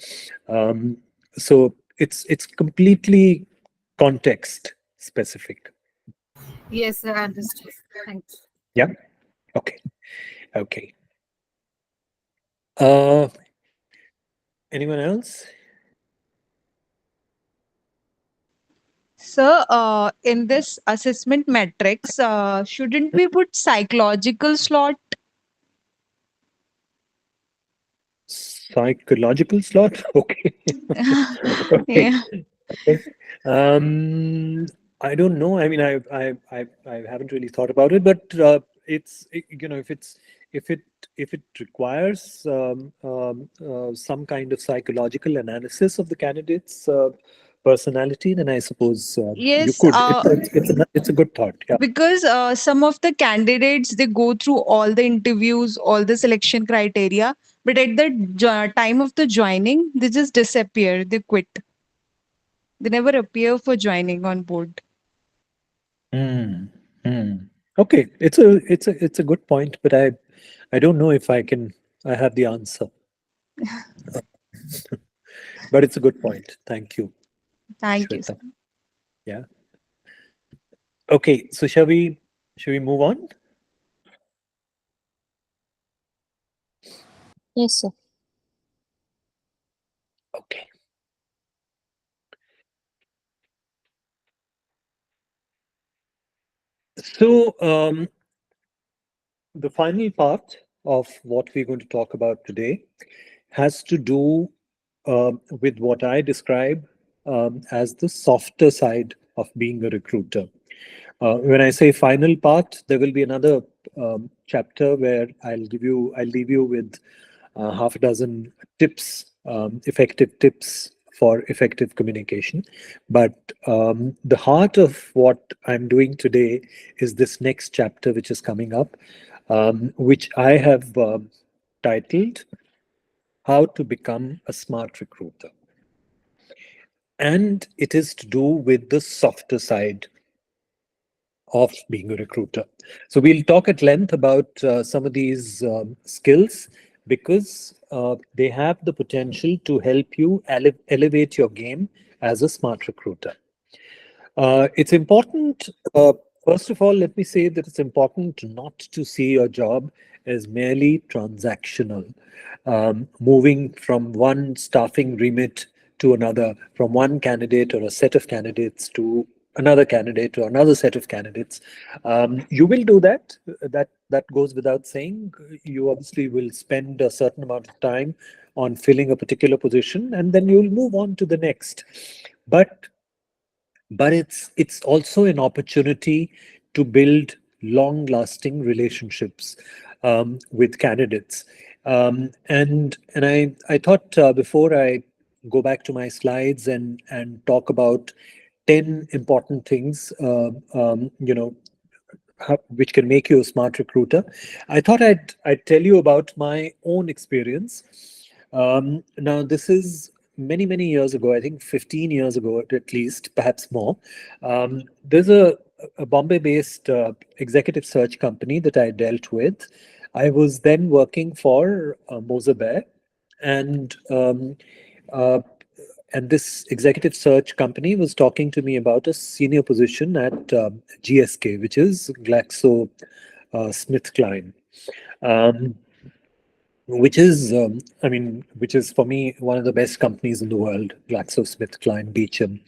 So it's completely context specific. Yes, I understood. Thanks. Yeah. Okay. Okay. Uh, anyone else? Sir, in this assessment metrics, shouldn't we put psychological slot? Psychological slot. Okay. Okay. Yeah. Okay. I don't know. I mean, I haven't really thought about it, but if it if it requires some kind of psychological analysis of the candidate's personality, then I suppose you Yes, could. It's a good thought. Yeah. because some of the candidates, they go through all the interviews, all the selection criteria, but at the time of the joining, they just disappear, they quit, they never appear for joining on board. Hmm. Hmm. Okay, it's a good point, but I don't know if I have the answer. But it's a good point. Thank you, Thank you, sir. Shweta. Yeah. Okay, so shall we move on? Yes, sir. Okay. So the final part of what we're going to talk about today has to do with what I describe as the softer side of being a recruiter. When I say final part, there will be another chapter where I'll leave you with half a dozen tips, effective tips for effective communication. But the heart of what I'm doing today is this next chapter, which is coming up, which I have titled How to Become a Smart Recruiter. And it is to do with the softer side of being a recruiter. So we'll talk at length about some of these skills because they have the potential to help you elevate your game as a smart recruiter. It's important, first of all, let me say that it's important not to see your job as merely transactional, moving from one staffing remit to another, from one candidate or a set of candidates to another candidate or another set of candidates. You will do that. That goes without saying. You obviously will spend a certain amount of time on filling a particular position, and then you'll move on to the next. But it's also an opportunity to build long-lasting relationships with candidates. And I thought before I go back to my slides and talk about 10 important things, which can make you a smart recruiter, I thought I'd tell you about my own experience. Now, this is many years ago. I think 15 years ago, at least, perhaps more. There's a Bombay-based executive search company that I dealt with. I was then working for Moser and uh, and this executive search company was talking to me about a senior position at GSK, which is Glaxo Smith Kline, which is, which is for me one of the best companies in the world, Glaxo Smith Kline Beecham.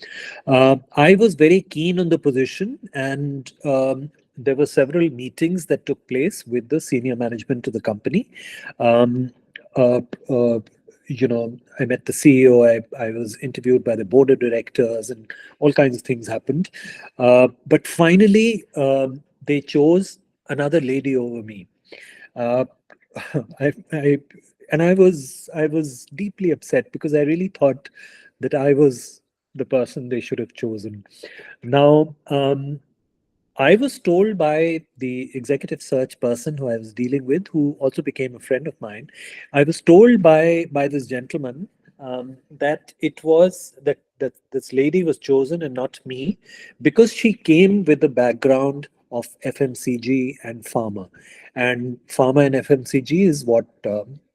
I was very keen on the position, and there were several meetings that took place with the senior management of the company. Um, uh, uh, I met the CEO, I was interviewed by the board of directors, and all kinds of things happened. But finally, they chose another lady over me. Uh, I and I was deeply upset because I really thought that I was the person they should have chosen. Now, I was told by the executive search person who I was dealing with, who also became a friend of mine. I was told by this gentleman that it was that this lady was chosen and not me because she came with a background of FMCG and pharma, and pharma and FMCG is what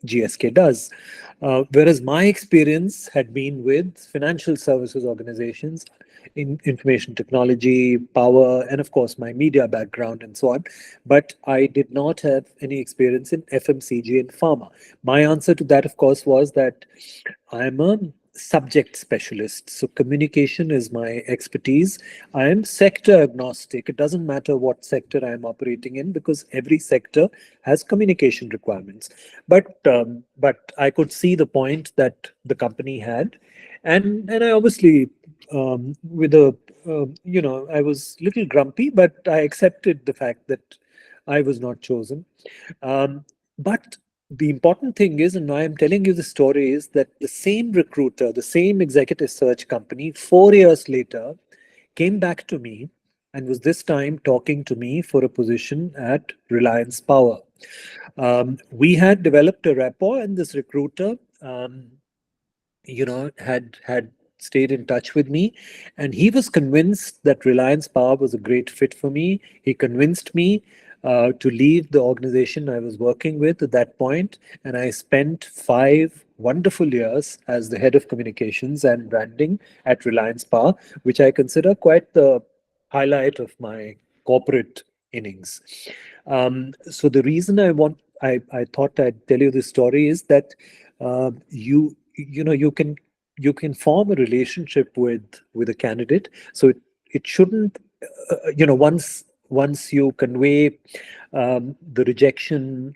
GSK does. Whereas my experience had been with financial services organizations, in information technology, power, and of course my media background and so on. But I did not have any experience in FMCG and pharma. My answer to that, of course, was that I'm a subject specialist. So communication is my expertise. I am sector agnostic. It doesn't matter what sector I'm operating in because every sector has communication requirements. But I could see the point that the company had, And I obviously, with a, I was a little grumpy, but I accepted the fact that I was not chosen. But the important thing is, and why I'm telling you the story, is that the same recruiter, the same executive search company, 4 years later, came back to me and was this time talking to me for a position at Reliance Power. We had developed a rapport, and this recruiter, had stayed in touch with me, and he was convinced that Reliance Power was a great fit for me. He convinced me to leave the organization I was working with at that point, and I spent 5 wonderful years as the head of communications and branding at Reliance Power, which I consider quite the highlight of my corporate innings. So the reason I thought I'd tell you this story is that you can form a relationship with a candidate. So it shouldn't, once you convey the rejection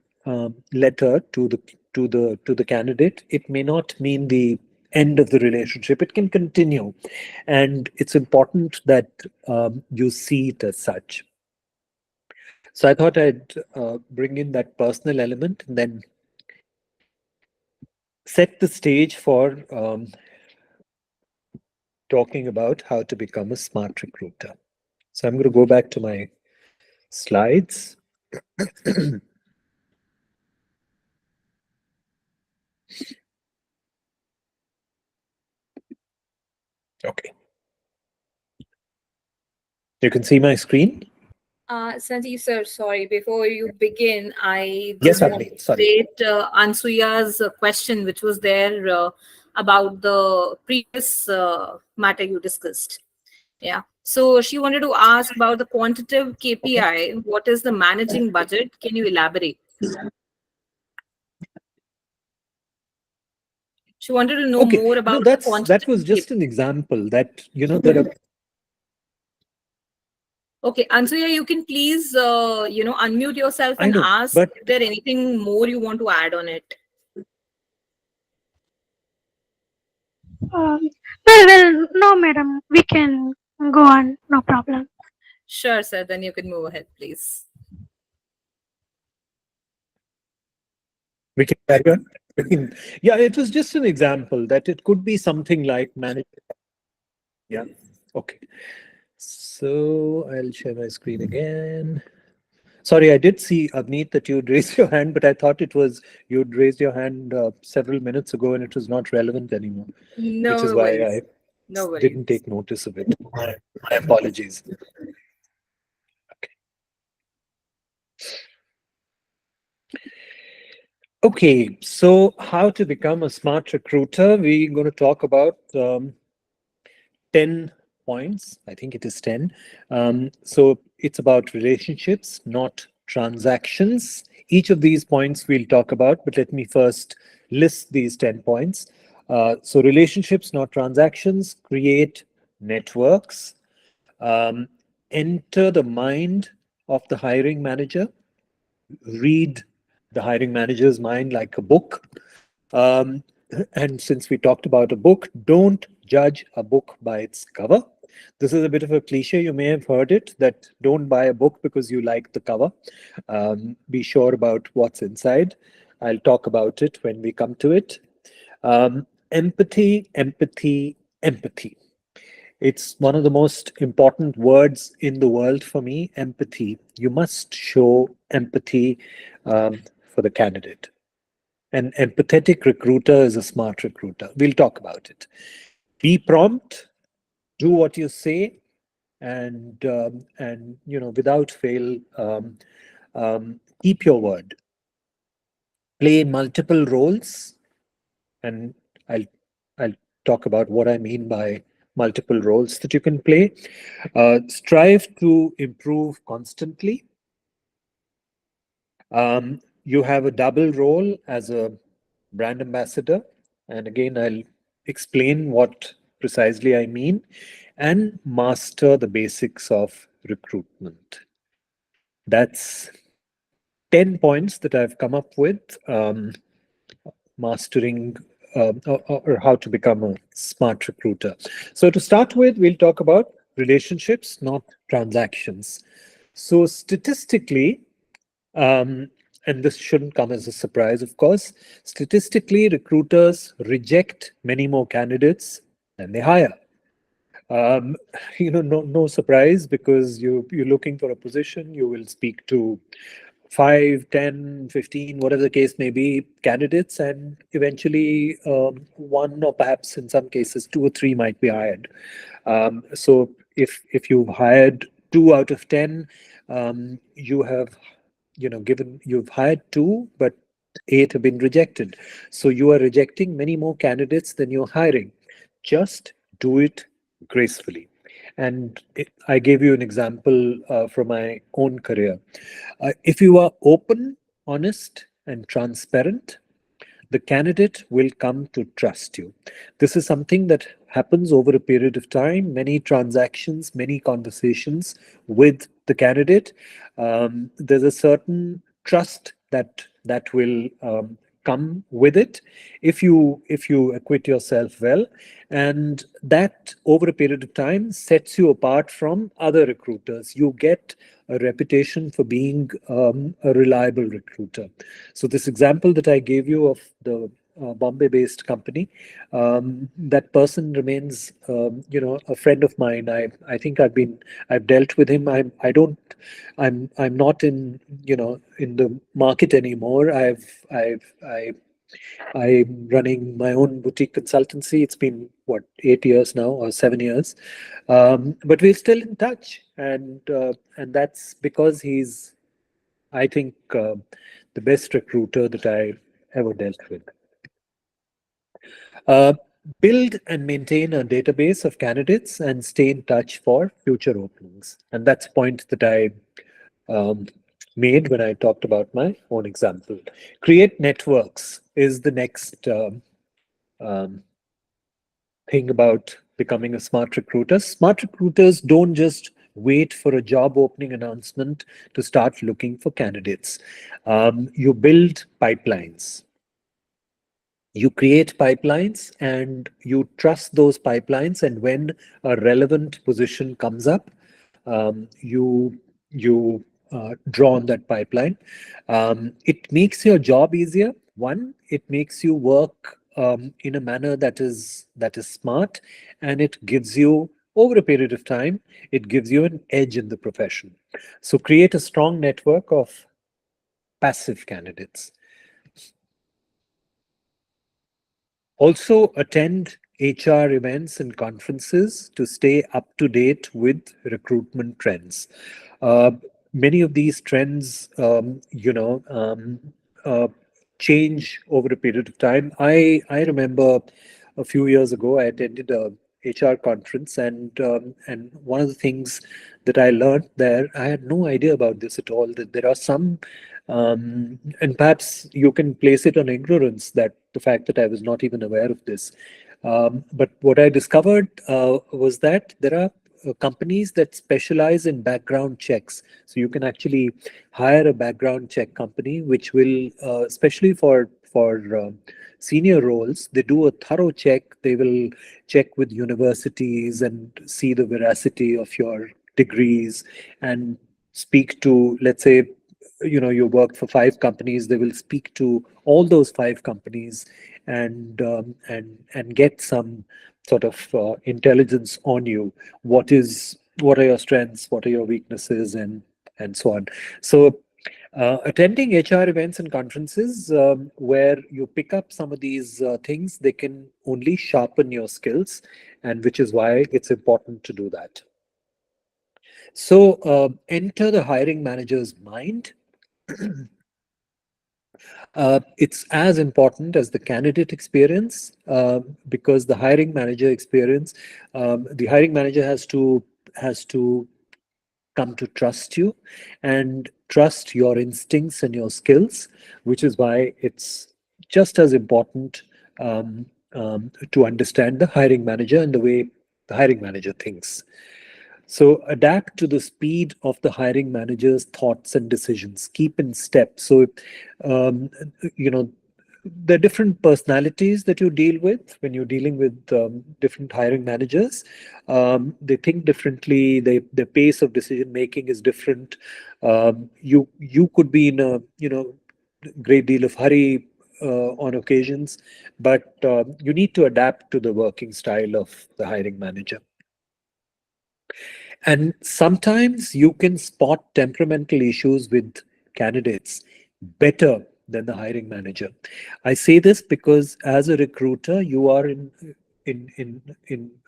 letter to the candidate, it may not mean the end of the relationship. It can continue, and it's important that you see it as such. So I thought I'd bring in that personal element and then set the stage for talking about how to become a smart recruiter. So I'm going to go back to my slides. Okay. You can see my screen? Sanjeev sir, sorry, before you begin, I Yes, just want Agni, to sorry. state Ansuya's question, which was there about the previous matter you discussed. Yeah. So she wanted to ask about the quantitative KPI. What is the managing budget? Can you elaborate? She wanted to know Okay. more No, about the that quantitative was just an example that, there are. Okay, Ansuya, you can please, unmute yourself I and know, ask but if there anything more you want to add on it. Well, no, madam. We can go on. No problem. Sure, sir. Then you can move ahead, please. we can carry on. Yeah, it was just an example that it could be something like manage. Yeah. Okay. So I'll share my screen again. Sorry, I did see, Avneet, that you'd raised your hand, but I thought you'd raised your hand several minutes ago and it was not relevant anymore, which is No why worries. I No worries. didn't take notice of it. My apologies. Okay, so how to become a smart recruiter? We're going to talk about 10 points. I think it is 10. So it's about relationships, not transactions. Each of these points we'll talk about, but let me first list these 10 points. So relationships, not transactions, create networks, enter the mind of the hiring manager, read the hiring manager's mind like a book. Um, and since we talked about a book, don't judge a book by its cover. This is a bit of a cliche. You may have heard it that don't buy a book because you like the cover. Be sure about what's inside. I'll talk about it when we come to it. Empathy, empathy, empathy. It's one of the most important words in the world for me, empathy. You must show empathy for the candidate. An empathetic recruiter is a smart recruiter. We'll talk about it. Be prompt, do what you say, and without fail, keep your word. Play multiple roles, and I'll talk about what I mean by multiple roles that you can play. Strive to improve constantly. You have a double role as a brand ambassador, and again, I'll explain what precisely I mean, and master the basics of recruitment. That's 10 points that I've come up with. Mastering or how to become a smart recruiter. So to start with, we'll talk about relationships, not transactions. So statistically, and this shouldn't come as a surprise, of course, statistically, recruiters reject many more candidates than they hire. Um, no surprise, because you're looking for a position, you will speak to 5, 10, 15, whatever the case may be, candidates, and eventually one, or perhaps in some cases 2 or 3 might be hired. So if you've hired 2 out of 10, you have you've hired 2, but 8 have been rejected. So you are rejecting many more candidates than you're hiring. Just do it gracefully. And I gave you an example from my own career. If you are open, honest, and transparent, the candidate will come to trust you. This is something that happens over a period of time, many transactions, many conversations with the candidate. There's a certain trust that will come with it if you acquit yourself well, and that over a period of time sets you apart from other recruiters. You get a reputation for being a reliable recruiter. So this example that I gave you of the Bombay-based company, that person remains, a friend of mine. I think I've dealt with him. I'm not in the market anymore. I'm running my own boutique consultancy. It's been, what, 8 years now, or 7 years, but we're still in touch, and that's because he's, I think, the best recruiter that I ever dealt with. Uh, Build and maintain a database of candidates and stay in touch for future openings. And that's a point that I made when I talked about my own example. Create networks is the next um, thing about becoming a smart recruiter. Smart recruiters don't just wait for a job opening announcement to start looking for candidates. You build pipelines. You create pipelines and you trust those pipelines. And when a relevant position comes up, you draw on that pipeline. It makes your job easier. One, it makes you work in a manner that is smart, and it gives you, over a period of time, it gives you an edge in the profession. So create a strong network of passive candidates. Also attend HR events and conferences to stay up to date with recruitment trends. Many of these trends, change over a period of time. I remember a few years ago, I attended a HR conference, and one of the things that I learned there, I had no idea about this at all, that there are some, and perhaps you can place it on ignorance, that the fact that I was not even aware of this. But what I discovered was that there are companies that specialize in background checks. So you can actually hire a background check company, which will, especially for senior roles, they do a thorough check. They will check with universities and see the veracity of your degrees, and speak to, let's say, you worked for 5 companies. They will speak to all those 5 companies, and get some sort of intelligence on you. What are your strengths? What are your weaknesses? And so on. So attending HR events and conferences, where you pick up some of these things, they can only sharpen your skills, and which is why it's important to do that. So enter the hiring manager's mind. It's as important as the candidate experience, because the hiring manager experience, the hiring manager has to come to trust you and trust your instincts and your skills, which is why it's just as important to understand the hiring manager and the way the hiring manager thinks. So adapt to the speed of the hiring manager's thoughts and decisions. Keep in step. So, there are different personalities that you deal with when you're dealing with different hiring managers. They think differently. Their pace of decision making is different. You could be in a great deal of hurry on occasions, but you need to adapt to the working style of the hiring manager. And sometimes you can spot temperamental issues with candidates better than the hiring manager. I say this because as a recruiter, you are in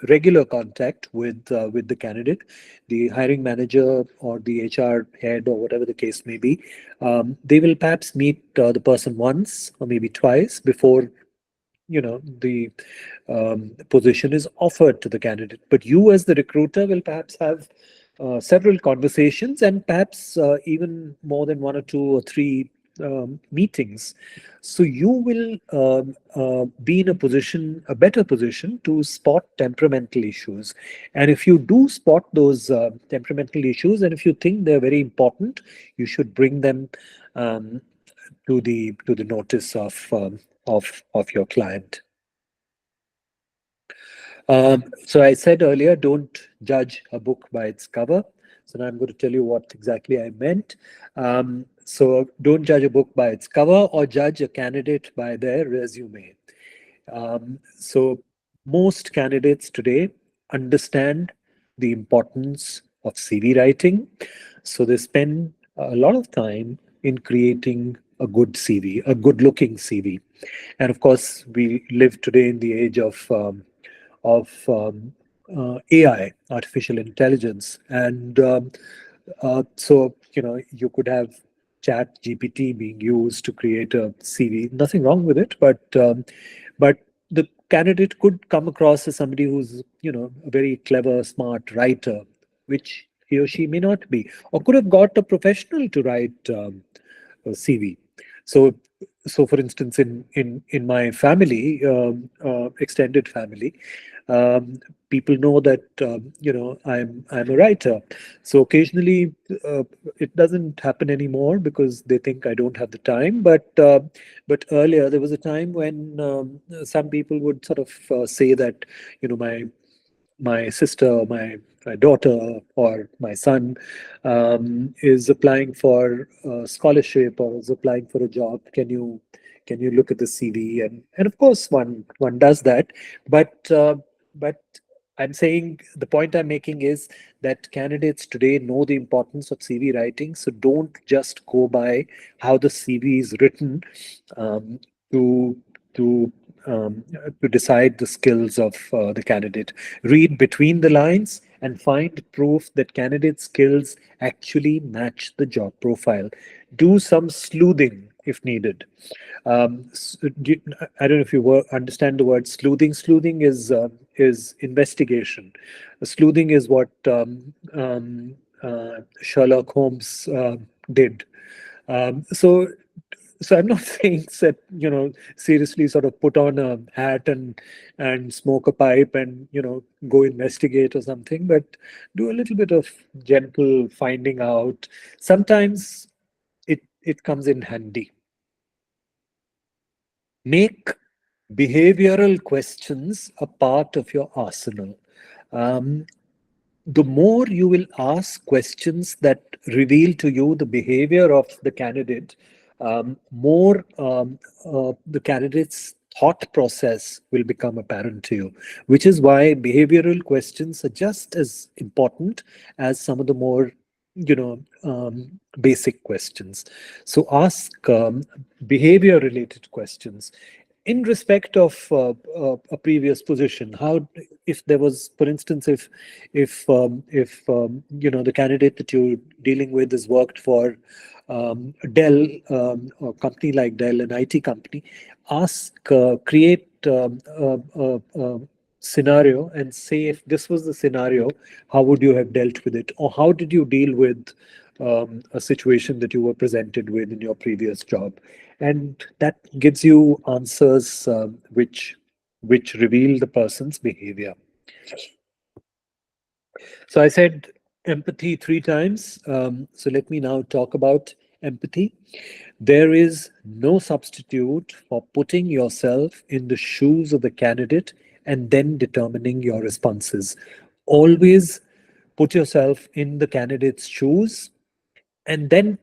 regular contact with the candidate, the hiring manager or the HR head or whatever the case may be. They will perhaps meet the person once or maybe twice before the position is offered to the candidate. But you as the recruiter will perhaps have several conversations and perhaps even more than one or two or three meetings. So you will be in a better position to spot temperamental issues. And if you do spot those temperamental issues, and if you think they're very important, you should bring them to the notice of your client. So I said earlier, don't judge a book by its cover. So now I'm going to tell you what exactly I meant. So don't judge a book by its cover or judge a candidate by their resume. So most candidates today understand the importance of CV writing. So they spend a lot of time in creating a good CV, a good looking CV. And of course, we live today in the age of AI, artificial intelligence, and so you could have Chat GPT being used to create a CV. Nothing wrong with it, but the candidate could come across as somebody who's a very clever, smart writer, which he or she may not be, or could have got a professional to write a CV. So for instance, in my family, extended family, people know that I'm a writer. So occasionally it doesn't happen anymore because they think I don't have the time. But earlier there was a time when some people would sort of say that my sister or my daughter or my son is applying for a scholarship or is applying for a job. Can you look at the CV? And of course one does that, but I'm saying the point I'm making is that candidates today know the importance of CV writing. So don't just go by how the CV is written um, to to to decide the skills of the candidate. Read between the lines and find proof that candidate skills actually match the job profile. Do some sleuthing if needed. I don't know if you understand the word sleuthing. Sleuthing is investigation. Sleuthing is what Sherlock Holmes did. So I'm not saying that seriously sort of put on a hat and smoke a pipe and go investigate or something, but do a little bit of gentle finding out. Sometimes it comes in handy. Make behavioral questions a part of your arsenal. The more you will ask questions that reveal to you the behavior of the candidate, more the candidate's thought process will become apparent to you, which is why behavioral questions are just as important as some of the more basic questions. So ask behavior related questions in respect of a previous position. How, if there was, for instance, if the candidate that you're dealing with has worked for Dell, a company like Dell, an IT company, create a scenario and say, if this was the scenario, how would you have dealt with it, or how did you deal with a situation that you were presented with in your previous job? And that gives you answers which reveal the person's behavior. So I said empathy 3 times. So let me now talk about empathy. There is no substitute for putting yourself in the shoes of the candidate and then determining your responses. Always put yourself in the candidate's shoes and then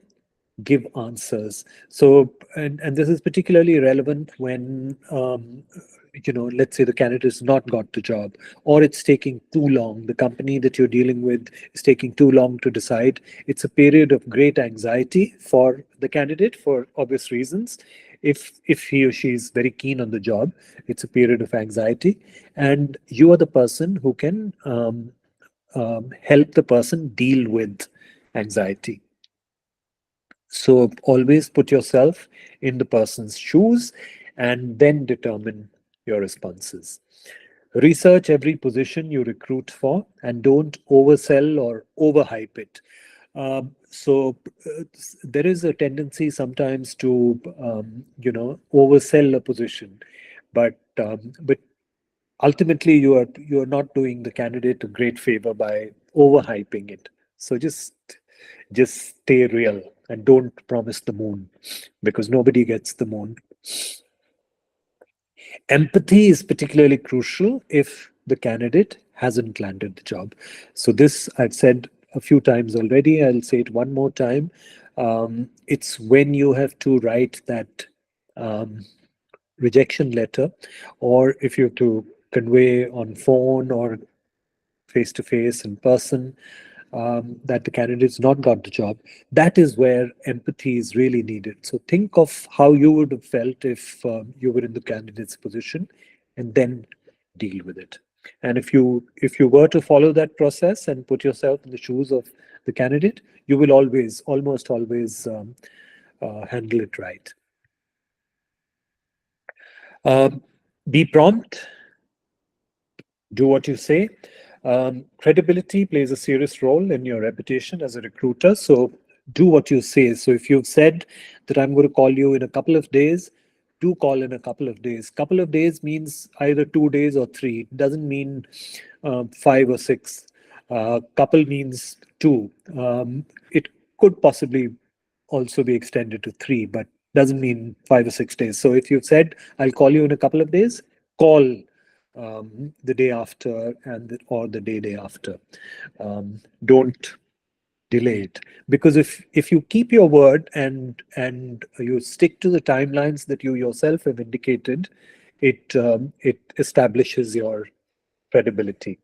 give answers. So, and this is particularly relevant when, let's say the candidate has not got the job, or it's taking too long. The company that you're dealing with is taking too long to decide. It's a period of great anxiety for the candidate for obvious reasons. If he or she is very keen on the job, it's a period of anxiety, and you are the person who can help the person deal with anxiety. So always put yourself in the person's shoes and then determine your responses. Research every position you recruit for and don't oversell or overhype it. There is a tendency sometimes to, oversell a position, but ultimately you are not doing the candidate a great favor by overhyping it. So just stay real and don't promise the moon, because nobody gets the moon. Empathy is particularly crucial if the candidate hasn't landed the job. So this I've said a few times already. I'll say it one more time. It's when you have to write that rejection letter, or if you have to convey on phone or face to face in person, that the candidate's not got the job. That is where empathy is really needed. So think of how you would have felt if you were in the candidate's position, and then deal with it. And if you were to follow that process and put yourself in the shoes of the candidate, you will almost always handle it right. Be prompt. Do what you say. Credibility plays a serious role in your reputation as a recruiter. So do what you say. So if you've said that I'm going to call you in a couple of days, do call in a couple of days. Couple of days means either 2 days or 3. It doesn't mean 5 or 6. Couple means 2. It could possibly also be extended to 3, but doesn't mean 5 or 6 days. So if you've said, I'll call you in a couple of days, call the day after or the day after. Don't delay it, because if you keep your word and you stick to the timelines that you yourself have indicated, it establishes your credibility.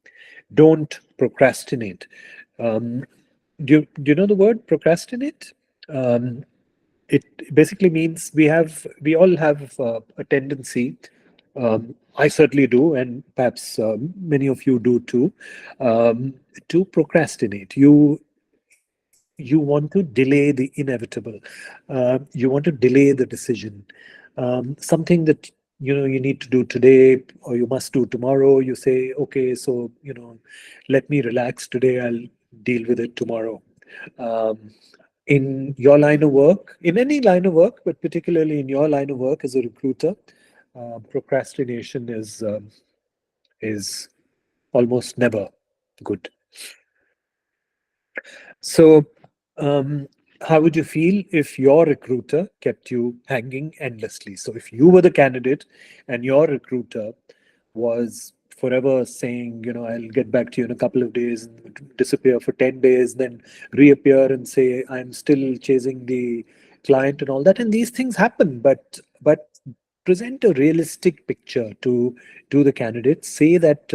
Don't procrastinate. Do you know the word procrastinate? It basically means we all have a tendency. I certainly do, and perhaps many of you do too, to procrastinate. You want to delay the inevitable. You want to delay the decision. Something that you need to do today or you must do tomorrow. You say, okay, so let me relax today. I'll deal with it tomorrow. In your line of work, in any line of work, but particularly in your line of work as a recruiter, procrastination is almost never good. So, how would you feel if your recruiter kept you hanging endlessly? So, if you were the candidate and your recruiter was forever saying, I'll get back to you in a couple of days, and disappear for 10 days, then reappear and say, I'm still chasing the client and all that. And these things happen, but present a realistic picture to the candidate. Say that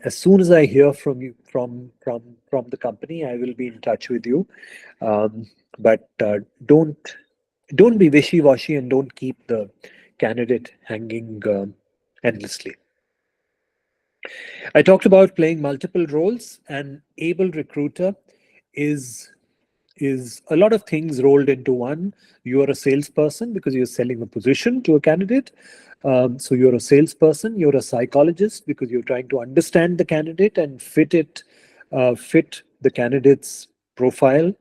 as soon as I hear from you from the company, I will be in touch with you. But don't be wishy-washy and don't keep the candidate hanging endlessly. I talked about playing multiple roles. An able recruiter is a lot of things rolled into one. You are a salesperson because you're selling a position to a candidate. So you're a salesperson. You're a psychologist because you're trying to understand the candidate and fit the candidate's profile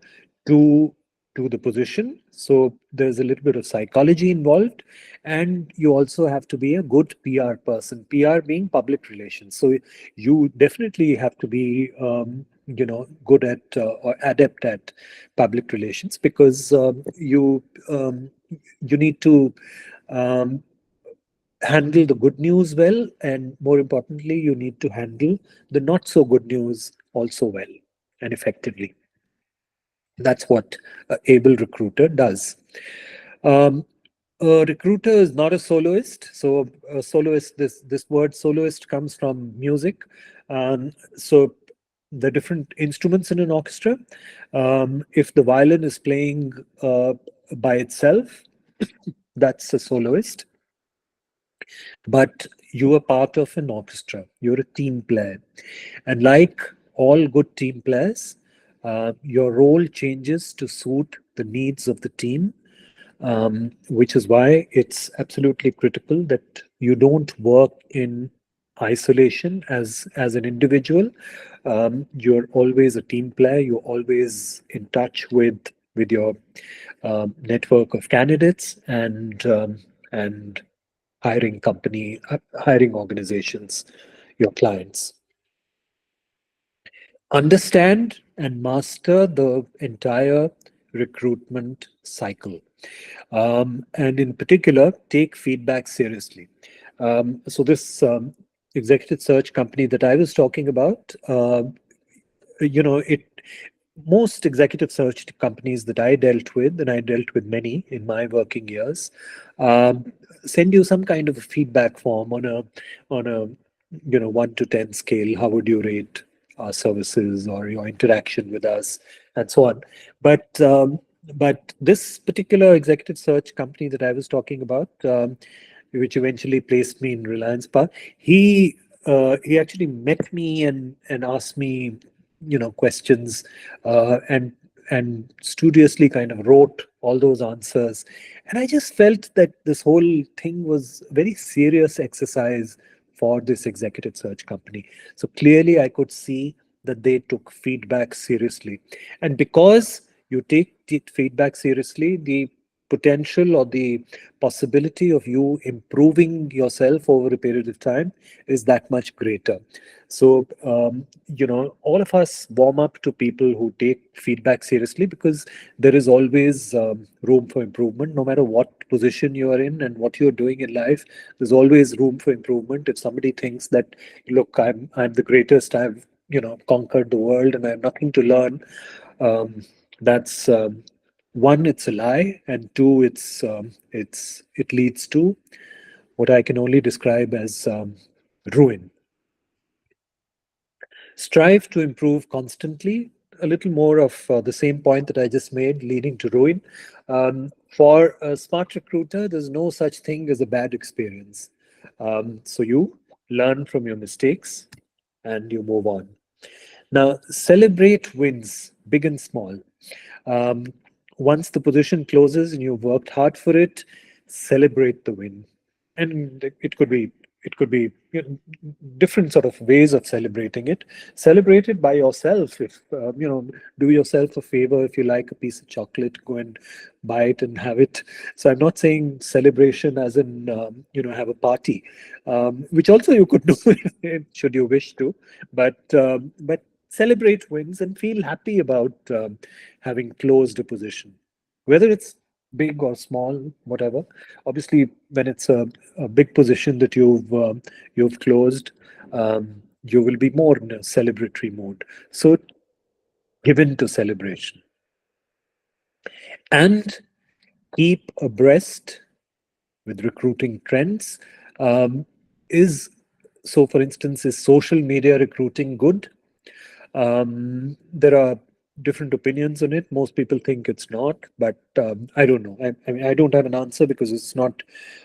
to the position. So there's a little bit of psychology involved, and you also have to be a good PR person. PR being public relations. So you definitely have to be good at or adept at public relations, because you need to um, handle the good news well, and more importantly, you need to handle the not so good news also well and effectively. That's what an able recruiter does. Um, a recruiter is not a soloist. So a soloist, this word soloist comes from music. So the different instruments in an orchestra. If the violin is playing by itself, that's a soloist. But you are part of an orchestra. You're a team player. And like all good team players, your role changes to suit the needs of the team, which is why it's absolutely critical that you don't work in isolation as an individual. You're always a team player. You're always in touch with your network of candidates and hiring organizations, your clients. Understand and master the entire recruitment cycle. And in particular, take feedback seriously. So this executive search company that I was talking about, it most executive search companies that I dealt with, and I dealt with many in my working years, send you some kind of a feedback form on a 1 to 10 scale. How would you rate our services or your interaction with us, and so on. But this particular executive search company that I was talking about, which eventually placed me in Reliance Park, he actually met me and asked me questions, and studiously kind of wrote all those answers. And I just felt that this whole thing was a very serious exercise for this executive search company. So clearly I could see that they took feedback seriously. And because you take feedback seriously, the potential or the possibility of you improving yourself over a period of time is that much greater. So, all of us warm up to people who take feedback seriously, because there is always room for improvement. No matter what position you are in and what you're doing in life, there's always room for improvement. If somebody thinks that, look, I'm the greatest, I've conquered the world and I have nothing to learn, that's one, it's a lie, and two, it leads to what I can only describe as ruin. Strive to improve constantly. A little more of the same point that I just made, leading to ruin. For a smart recruiter, there's no such thing as a bad experience. So you learn from your mistakes and you move on. Now, celebrate wins, big and small. Once the position closes and you've worked hard for it, celebrate the win. And it could be different sort of ways of celebrating it. Celebrate it by yourself. If do yourself a favor. If you like a piece of chocolate, go and buy it and have it. So I'm not saying celebration as in have a party, which also you could do should you wish to. But celebrate wins and feel happy about having closed a position, whether it's big or small, whatever. Obviously, when it's a big position that you've closed, you will be more in a celebratory mode. So given to celebration, and keep abreast with recruiting trends. Is so, for instance, is social media recruiting good? There are different opinions on it. Most people think it's not, but I don't know. I mean, I don't have an answer because it's not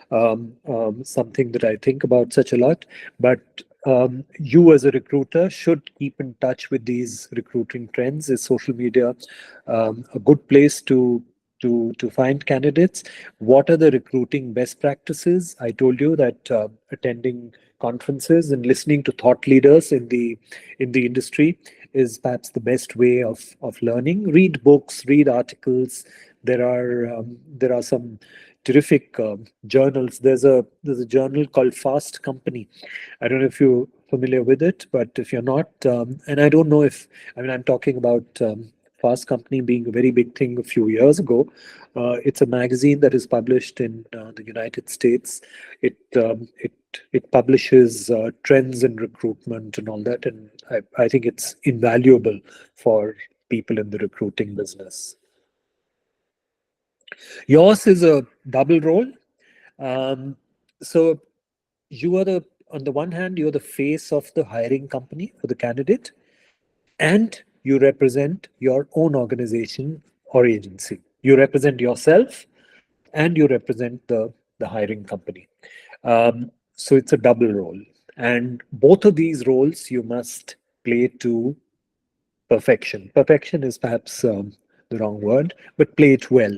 something that I think about such a lot. But you as a recruiter should keep in touch with these recruiting trends. Is social media a good place to find candidates? What are the recruiting best practices? I told you that attending conferences and listening to thought leaders in the industry is perhaps the best way of learning. Read books, read articles. There are some terrific journals. There's a journal called Fast Company. I don't know if you familiar with it, but if you're not, and I don't know if, I mean, I'm talking about Fast Company being a very big thing a few years ago. It's a magazine that is published in the United States. It publishes trends in recruitment and all that, and I think it's invaluable for people in the recruiting business. Yours is a double role. So you are on the one hand, you're the face of the hiring company for the candidate, and you represent your own organization or agency. You represent yourself and you represent the hiring company. So it's a double role. And both of these roles you must play to perfection. Perfection is perhaps the wrong word, but play it well.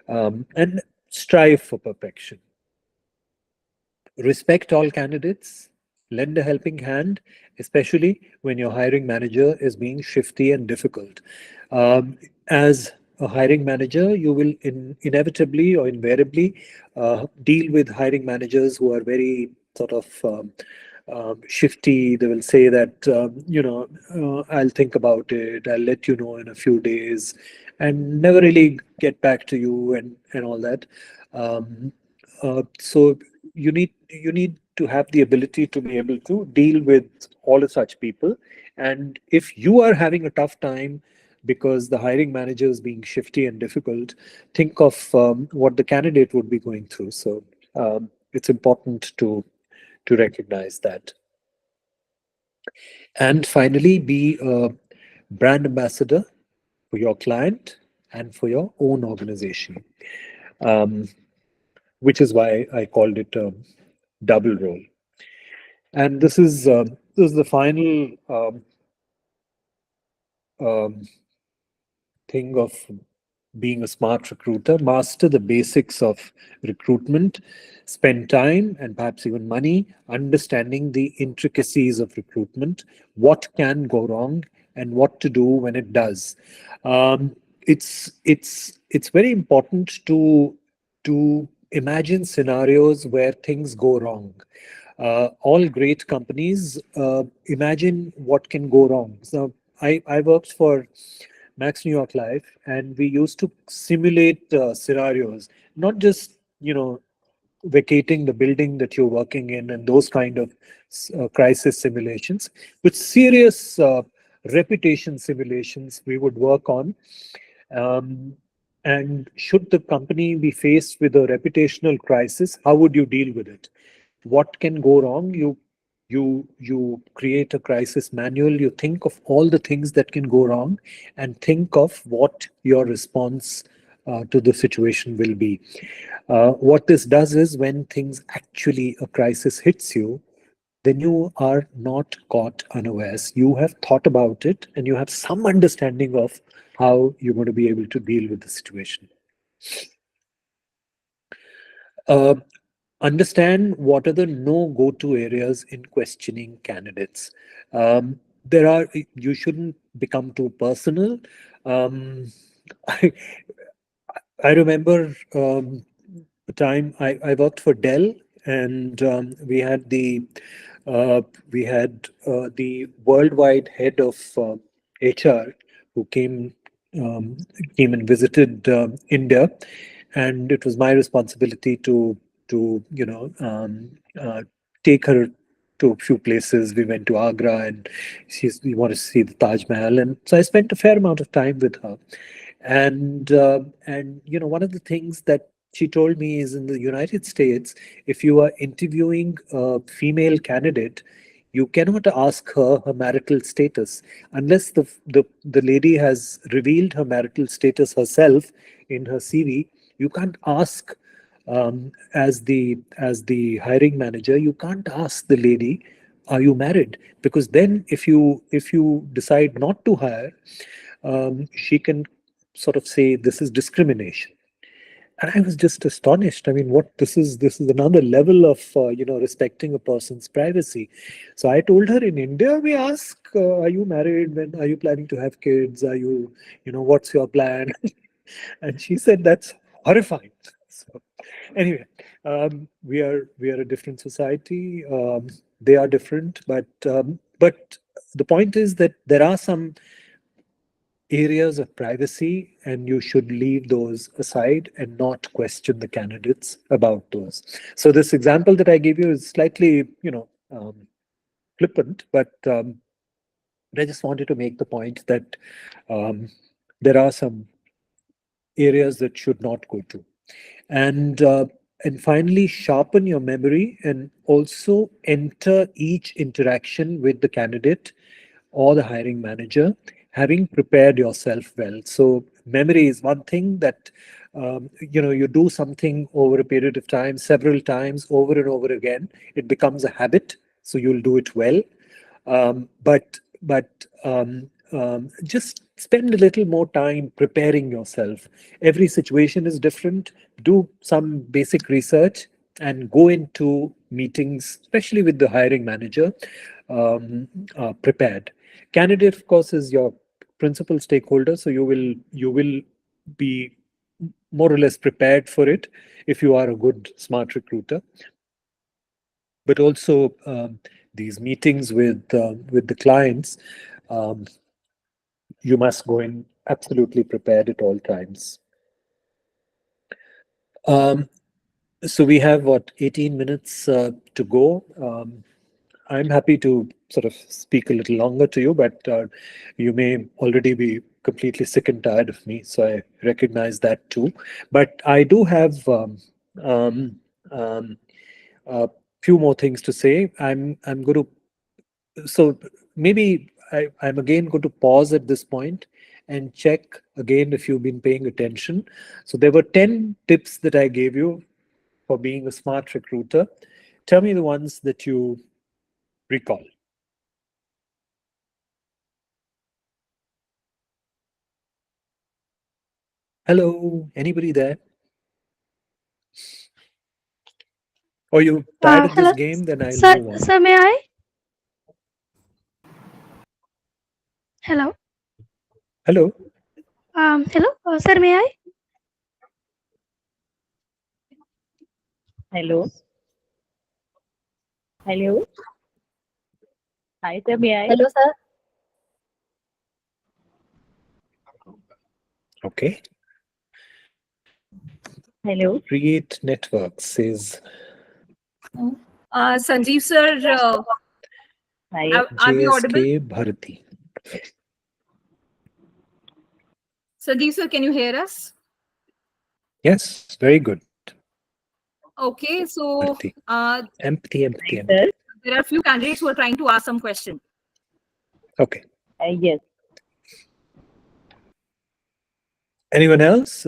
And strive for perfection. Respect all candidates, lend a helping hand, especially when your hiring manager is being shifty and difficult. As a hiring manager, you will inevitably or invariably deal with hiring managers who are very sort of shifty. They will say that, I'll think about it, I'll let you know in a few days, and never really get back to you and all that. So you need to have the ability to be able to deal with all of such people. And if you are having a tough time because the hiring manager is being shifty and difficult, think of what the candidate would be going through. So it's important to recognize that. And finally, be a brand ambassador for your client and for your own organization, which is why I called it a double role. And this is the final thing of being a smart recruiter. Master the basics of recruitment. Spend time and perhaps even money understanding the intricacies of recruitment, what can go wrong and what to do when it does. It's very important to imagine scenarios where things go wrong. All great companies imagine what can go wrong. So I worked for Max New York Life, and we used to simulate scenarios, not just vacating the building that you're working in and those kind of crisis simulations, but serious reputation simulations we would work on. And should the company be faced with a reputational crisis, how would you deal with it? What can go wrong? You create a crisis manual. You think of all the things that can go wrong, and think of what your response to the situation will be. What this does is, when things actually a crisis hits you, then you are not caught unawares. You have thought about it, and you have some understanding of how you're going to be able to deal with the situation. Understand what are the no-go-to areas in questioning candidates. You shouldn't become too personal. I, I remember the time I worked for Dell, and we had the worldwide head of HR who came and visited India, and it was my responsibility to take her to a few places. We went to Agra, and we wanted to see the Taj Mahal, and so I spent a fair amount of time with her. And one of the things that she told me is, in the United States, if you are interviewing a female candidate, you cannot ask her marital status unless the lady has revealed her marital status herself in her CV. You can't ask, as the hiring manager, you can't ask the lady, "Are you married?" Because then, if you decide not to hire, she can sort of say this is discrimination. And I was just astonished. I mean, this is another level of respecting a person's privacy. So I told her, in India we ask, "Are you married? When are you planning to have kids? Are you what's your plan?" And she said, "That's horrifying." So anyway, we are a different society. they are different, but the point is that there are some areas of privacy, and you should leave those aside and not question the candidates about those. So this example that I gave you is slightly, flippant, but I just wanted to make the point that there are some areas that should not go to. And finally, sharpen your memory and also enter each interaction with the candidate or the hiring manager having prepared yourself well. So memory is one thing that you do something over a period of time, several times, over and over again. It becomes a habit, so you'll do it well. But just spend a little more time preparing yourself. Every situation is different. Do some basic research and go into meetings, especially with the hiring manager, prepared. Candidate, of course, is your principal stakeholder, so you will be more or less prepared for it if you are a good, smart recruiter. But also these meetings with the clients, you must go in absolutely prepared at all times. So we have 18 minutes to go. I'm happy to sort of speak a little longer to you, but you may already be completely sick and tired of me, so I recognize that too. But I do have a few more things to say. I'm going to, so maybe I'm again going to pause at this point and check again if you've been paying attention. So there were 10 tips that I gave you for being a smart recruiter. Tell me the ones that you recall. Hello, anybody there? Or you tired of this Hello, game? Then I'll sir. move on. Sir, may I? Hello. Hello. Hello, sir. May I? Hello. Hello. Hi, sir. May I? Hello, sir. Okay. Hello. Create network says Sanjeev sir, Hi. are we audible? JSK Bharati. Sanjeev sir, can you hear us? Yes, very good. Okay, so Bharati. Empty. Sir. there are a few candidates who are trying to ask some question. Okay. Yes. Anyone else?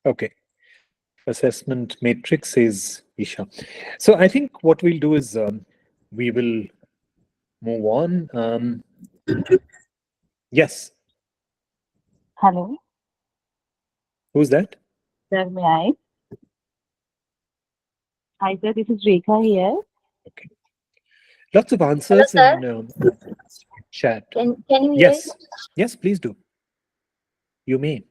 Okay. Assessment matrix is Isha. So I think what we'll do is we will move on. Yes. Hello. Who's that? Sir, may I? Hi, sir. This is Rekha here. Okay. Lots of answers sir. in chat. Can you hear? Yes. Yes, please do. You may.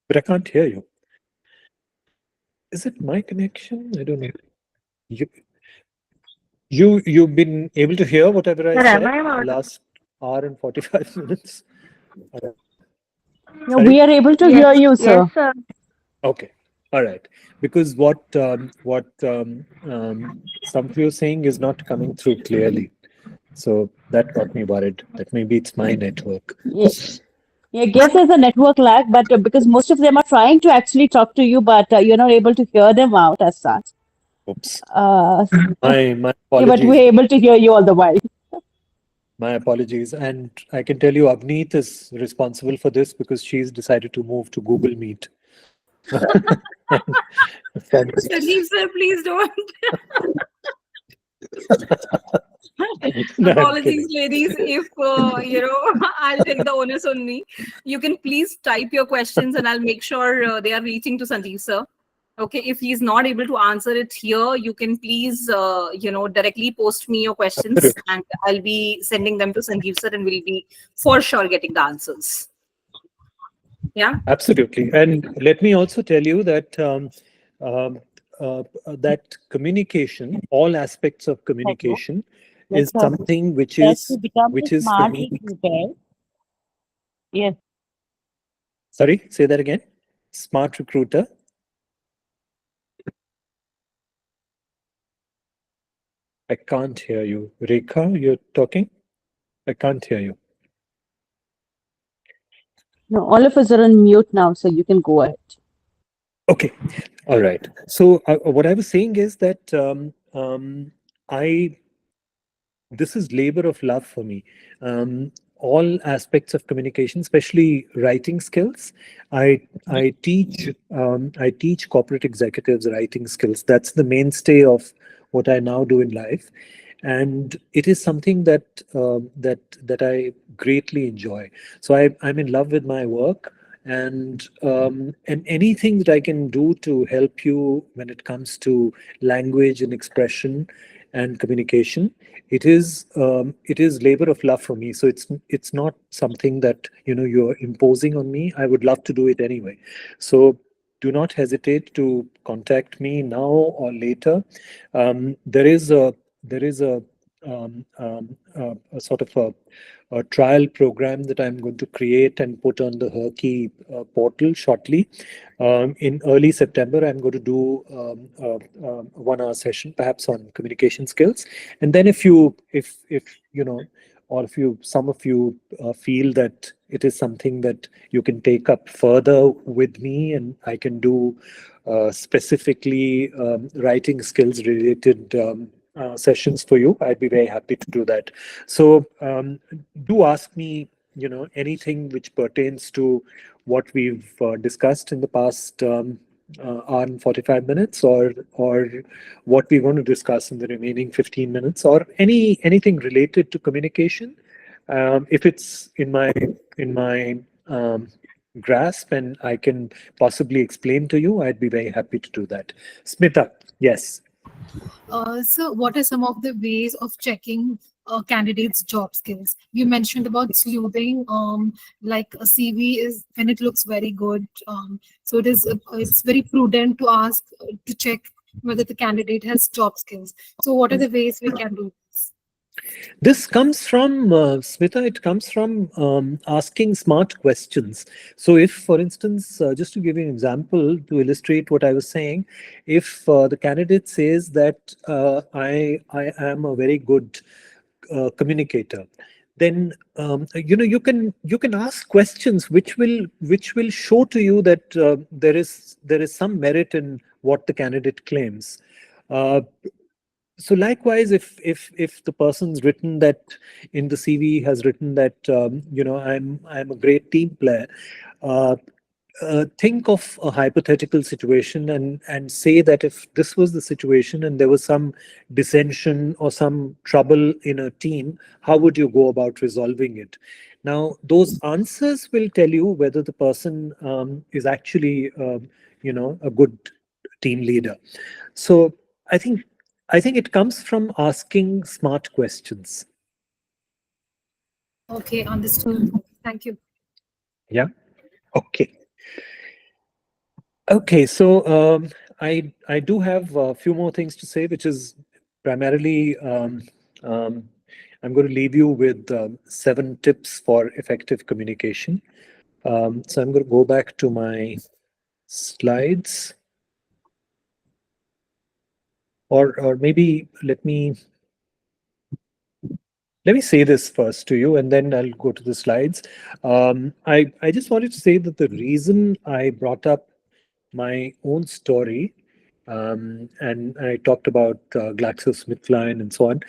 But I can't hear you. Is it my connection? I don't know. You've been able to hear whatever I Sir, said am I the audible? last hour and 45 minutes? No, we are able to hear you, sir. Yes, sir. Okay. All right. Because what some of you are saying is not coming through clearly. So that got me worried that maybe it's my network. Yes. Yeah, I guess there's a network lag, but because most of them are trying to actually talk to you, but you're not able to hear them out as such. Oops. Uh, My yeah, but apologies. we're able to hear you all the while. My apologies. And I can tell you Avneet is responsible for this because she's decided to move to Google Meet. Sanjeev sir, please don't. No, I'm Apologies, kidding. ladies, if I'll take the onus on me. You can please type your questions and I'll make sure they are reaching to Sanjeev sir. Okay, if he's not able to answer it here, you can please, directly post me your questions, Absolutely. and I'll be sending them to Sanjeev sir, and we'll be for sure getting the answers. Yeah. Absolutely. And let me also tell you that um, that communication, all aspects of communication, Like, is something that to become a which for smart me. recruiter. Yes. Sorry, say that again. Smart recruiter. I can't hear you. Rekha, you're talking? I can't hear you. No, all of us are on mute now, so you can go ahead. Okay. All right. So what I was saying is that I this is labor of love for me. All aspects of communication, especially writing skills. I teach corporate executives writing skills. That's the mainstay of what I now do in life, and it is something that I greatly enjoy. So I'm in love with my work, and anything that I can do to help you when it comes to language and expression and communication, it is labor of love for me. So it's not something that you're imposing on me. I would love to do it anyway. So do not hesitate to contact me now or later. There is a sort of a trial program that I'm going to create and put on the Herky portal shortly. In early September, I'm going to do a 1 hour session, perhaps on communication skills. And then if you know, or if some of you feel that it is something that you can take up further with me, and I can do specifically writing skills related sessions for you, I'd be very happy to do that. So do ask me, anything which pertains to what we've discussed in the past hour and 45 minutes, or what we're going to discuss in the remaining 15 minutes, or anything related to communication. If it's in my grasp and I can possibly explain to you, I'd be very happy to do that. Smita, yes. So, what are some of the ways of checking candidates' job skills? You mentioned about sleuthing, like a CV is when it looks very good. So it's very prudent to ask to check whether the candidate has job skills. So, what are the ways we can do this? This comes from, Smita, it comes from asking smart questions. So if, for instance, just to give you an example to illustrate what I was saying, if the candidate says that I am a very good communicator, then you can ask questions which will show to you that there is some merit in what the candidate claims. Uh, so likewise, if the person's written that in the CV has written that I'm a great team player, uh, think of a hypothetical situation and say that if this was the situation and there was some dissension or some trouble in a team, how would you go about resolving it? Now, those answers will tell you whether the person is actually a good team leader. So I think I think it comes from asking smart questions. Okay, understood. Thank you. Yeah. Okay. Okay. So I do have a few more things to say, which is primarily um, I'm going to leave you with 7 tips for effective communication. So I'm going to go back to my slides, or maybe let me say this first to you, and then I'll go to the slides. I just wanted to say that the reason I brought up my own story, and I talked about GlaxoSmithKline and so on,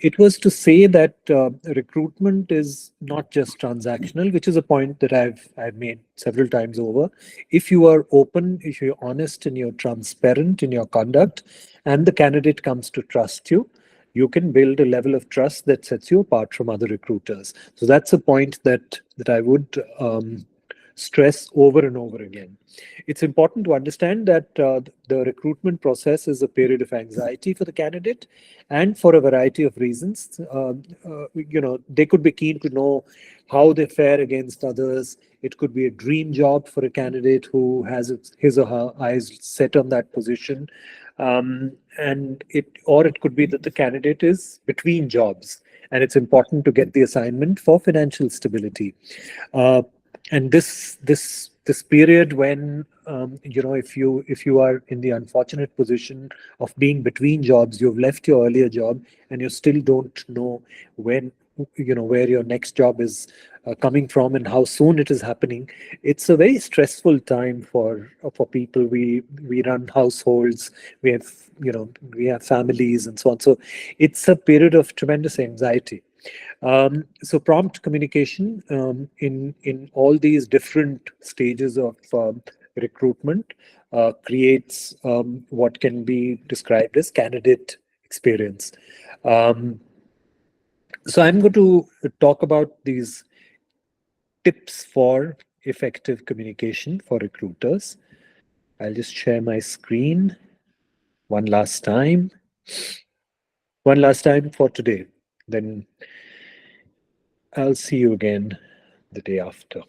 it was to say that recruitment is not just transactional, which is a point that I've made several times over. If you are open, if you're honest, and you're transparent in your conduct, and the candidate comes to trust you, you can build a level of trust that sets you apart from other recruiters. So that's a point that I would stress over and over again. It's important to understand that the recruitment process is a period of anxiety for the candidate, and for a variety of reasons. They could be keen to know how they fare against others. It could be a dream job for a candidate who has his or her eyes set on that position. Or it could be that the candidate is between jobs, and it's important to get the assignment for financial stability. And this period when if you are in the unfortunate position of being between jobs, you've left your earlier job and you still don't know when where your next job is coming from and how soon it is happening. It's a very stressful time for people. We run households, we have we have families and so on. So it's a period of tremendous anxiety. So prompt communication in all these different stages of recruitment creates what can be described as candidate experience. So I'm going to talk about these tips for effective communication for recruiters. I'll just share my screen one last time. One last time for today. Then I'll see you again the day after.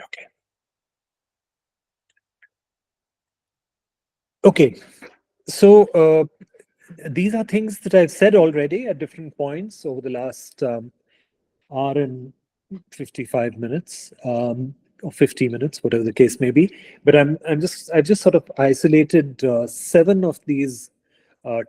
Okay. Okay. So these are things that I've said already at different points over the last hour and 55 minutes, or 50 minutes, whatever the case may be. But I've just sort of isolated 7 of these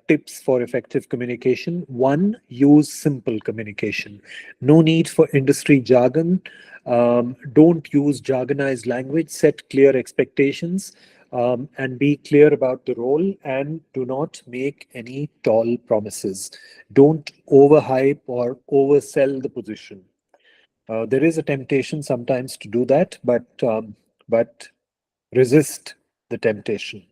tips for effective communication. 1, use simple communication. No need for industry jargon. Don't use jargonized language. Set clear expectations. And be clear about the role, and do not make any tall promises. Don't overhype or oversell the position. There is a temptation sometimes to do that, but resist the temptation.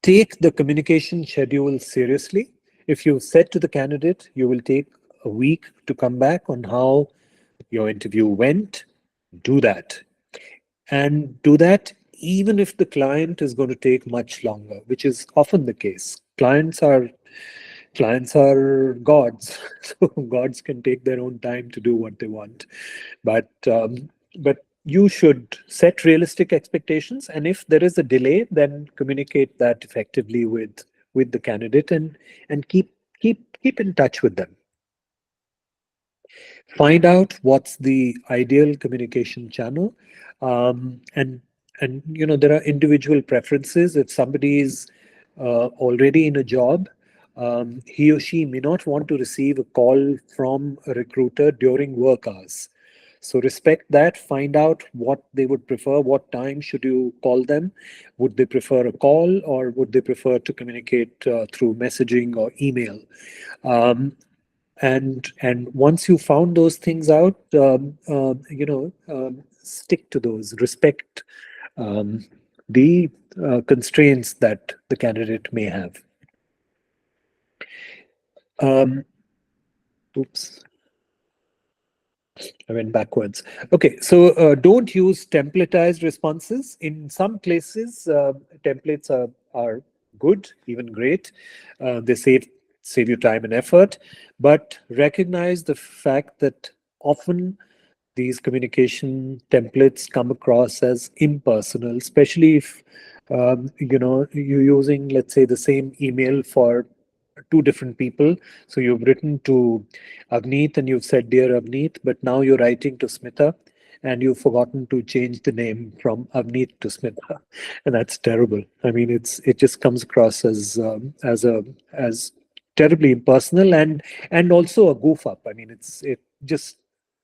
Take the communication schedule seriously. If you said to the candidate you will take a week to come back on how your interview went, do that. And do that even if the client is going to take much longer, which is often the case. Clients are gods, so gods can take their own time to do what they want. But you should set realistic expectations, and if there is a delay, then communicate that effectively with the candidate, and keep in touch with them. Find out what's the ideal communication channel, and there are individual preferences. If somebody is already in a job, he or she may not want to receive a call from a recruiter during work hours. So respect that. Find out what they would prefer. What time should you call them? Would they prefer a call, or would they prefer to communicate through messaging or email? And once you found those things out, stick to those. Respect the constraints that the candidate may have. Oops. I went backwards. Okay, so don't use templatized responses. In some places, templates are good, even great. They save you time and effort, but recognize the fact that often these communication templates come across as impersonal, especially if you're using, let's say, the same email for 2 different people. So you've written to Avneet and you've said, "Dear Avneet," but now you're writing to Smita and you've forgotten to change the name from Avneet to Smita, and that's terrible. I mean, it just comes across as terribly impersonal, and also a goof up. I mean, it just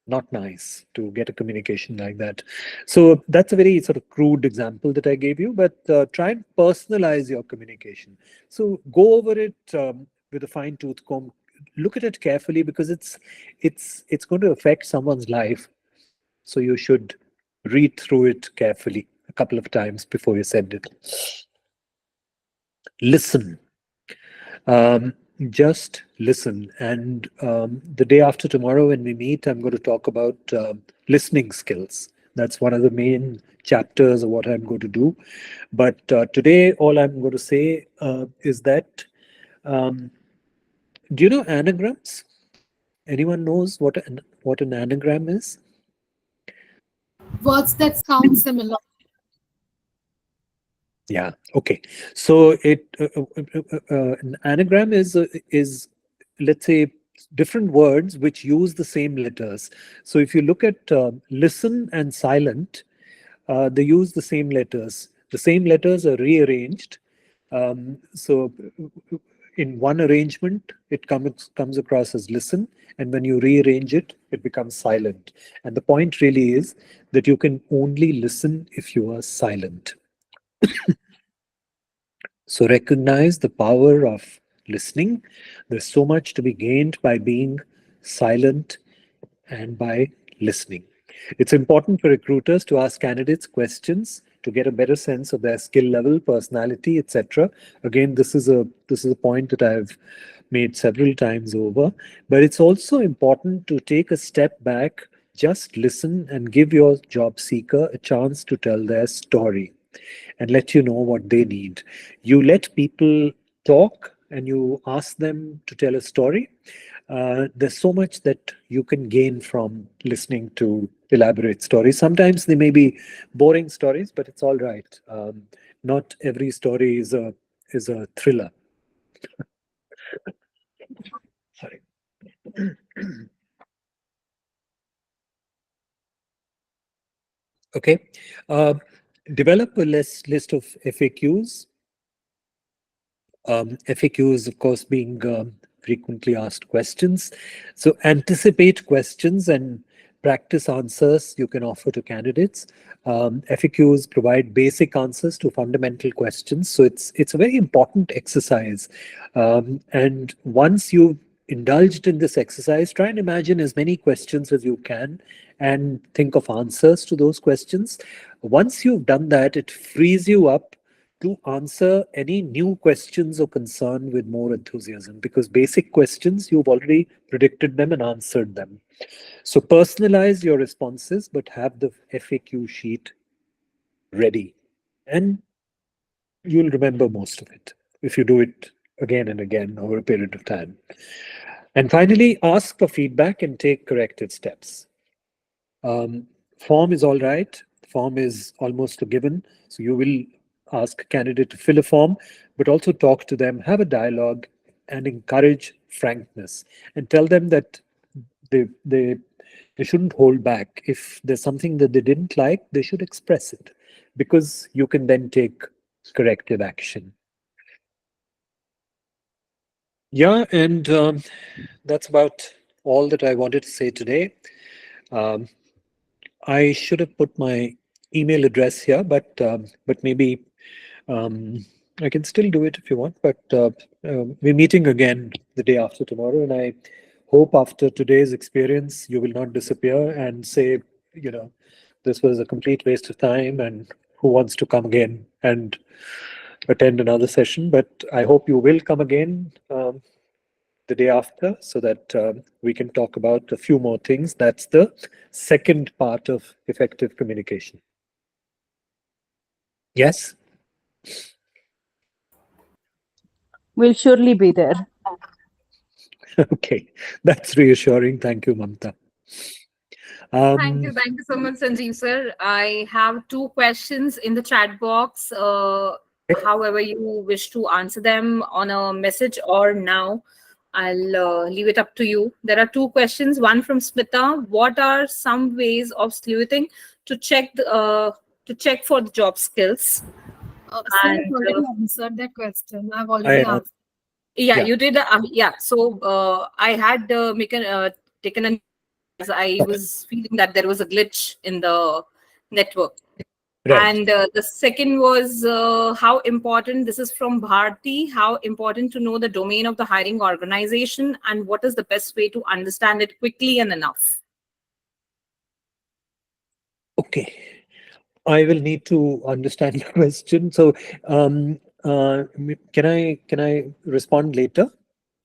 not nice to get a communication like that. So that's a very sort of crude example that I gave you, but try and personalize your communication. So go over it with a fine tooth comb. Look at it carefully, because it's going to affect someone's life. So you should read through it carefully a couple of times before you send it. Listen. just listen. And the day after tomorrow, when we meet, I'm going to talk about listening skills. That's one of the main chapters of what I'm going to do. But today, all I'm going to say is that um, do you know anagrams? Anyone knows what an anagram is? Words that sound similar. Yeah. Okay. So an anagram is, let's say, different words which use the same letters. So if you look at listen and silent, they use the same letters. The same letters are rearranged. So in one arrangement, it comes across as listen, and when you rearrange it, it becomes silent. And the point really is that you can only listen if you are silent. So recognize the power of listening. There's so much to be gained by being silent and by listening. It's important for recruiters to ask candidates questions to get a better sense of their skill level, personality, etc. Again, this is a point that I've made several times over, but it's also important to take a step back, just listen and give your job seeker a chance to tell their story and let you know what they need. You let people talk and you ask them to tell a story. There's so much that you can gain from listening to elaborate stories. Sometimes they may be boring stories, but it's all right. Not every story is a thriller. Sorry. Okay. Develop a list of FAQs. FAQs, of course, being frequently asked questions. So anticipate questions and practice answers you can offer to candidates. FAQs provide basic answers to fundamental questions. So it's a very important exercise. And once you've indulged in this exercise, try and imagine as many questions as you can and think of answers to those questions. Once you've done that, it frees you up to answer any new questions or concern with more enthusiasm, because basic questions, you've already predicted them and answered them. So personalize your responses, but have the FAQ sheet ready. And you'll remember most of it if you do it again and again over a period of time. And finally, ask for feedback and take corrective steps. Form is all right. Form is almost a given. So you will ask a candidate to fill a form, but also talk to them, have a dialogue, and encourage frankness, and tell them that they they they shouldn't hold back. If there's something that they didn't like, they should express it, because you can then take corrective action. Yeah, and that's about all that I wanted to say today. Um, I should have put my email address here, but maybe I can still do it if you want. But we're meeting again the day after tomorrow, and I hope after today's experience you will not disappear and say, you know, this was a complete waste of time, and who wants to come again and attend another session. But I hope you will come again the day after, so that we can talk about a few more things. That's the second part of effective communication. Yes? We'll surely be there. Okay, that's reassuring. Thank you, Mamta. Thank you so much, Sanjeev sir. I have two questions in the chat box. However, you wish to answer them on a message or now, I'll leave it up to you. There are two questions. One from Smita: what are some ways of sleuthing to check for the job skills? So I've And already answered that question. I've I already answered. yeah, Yeah. you did. Yeah. So I had taken a, as I was feeling that there was a glitch in the network. Right. And the second was how important, this is from Bharti, how important to know the domain of the hiring organization and what is the best way to understand it quickly and enough. Okay. I will need to understand the question. So, can I respond later?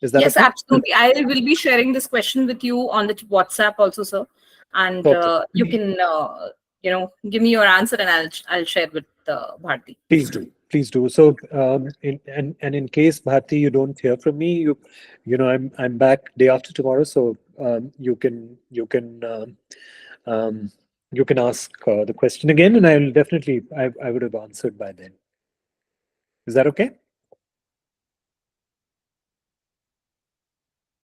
Is that Yes, okay? absolutely. I will be sharing this question with you on the WhatsApp also, sir. And Okay. you can, give me your answer, and I'll share with Bharti. Please do. Please do. So, in case Bharti, you don't hear from me, I'm back day after tomorrow, so you can ask the question again, and I would have answered by then. Is that okay?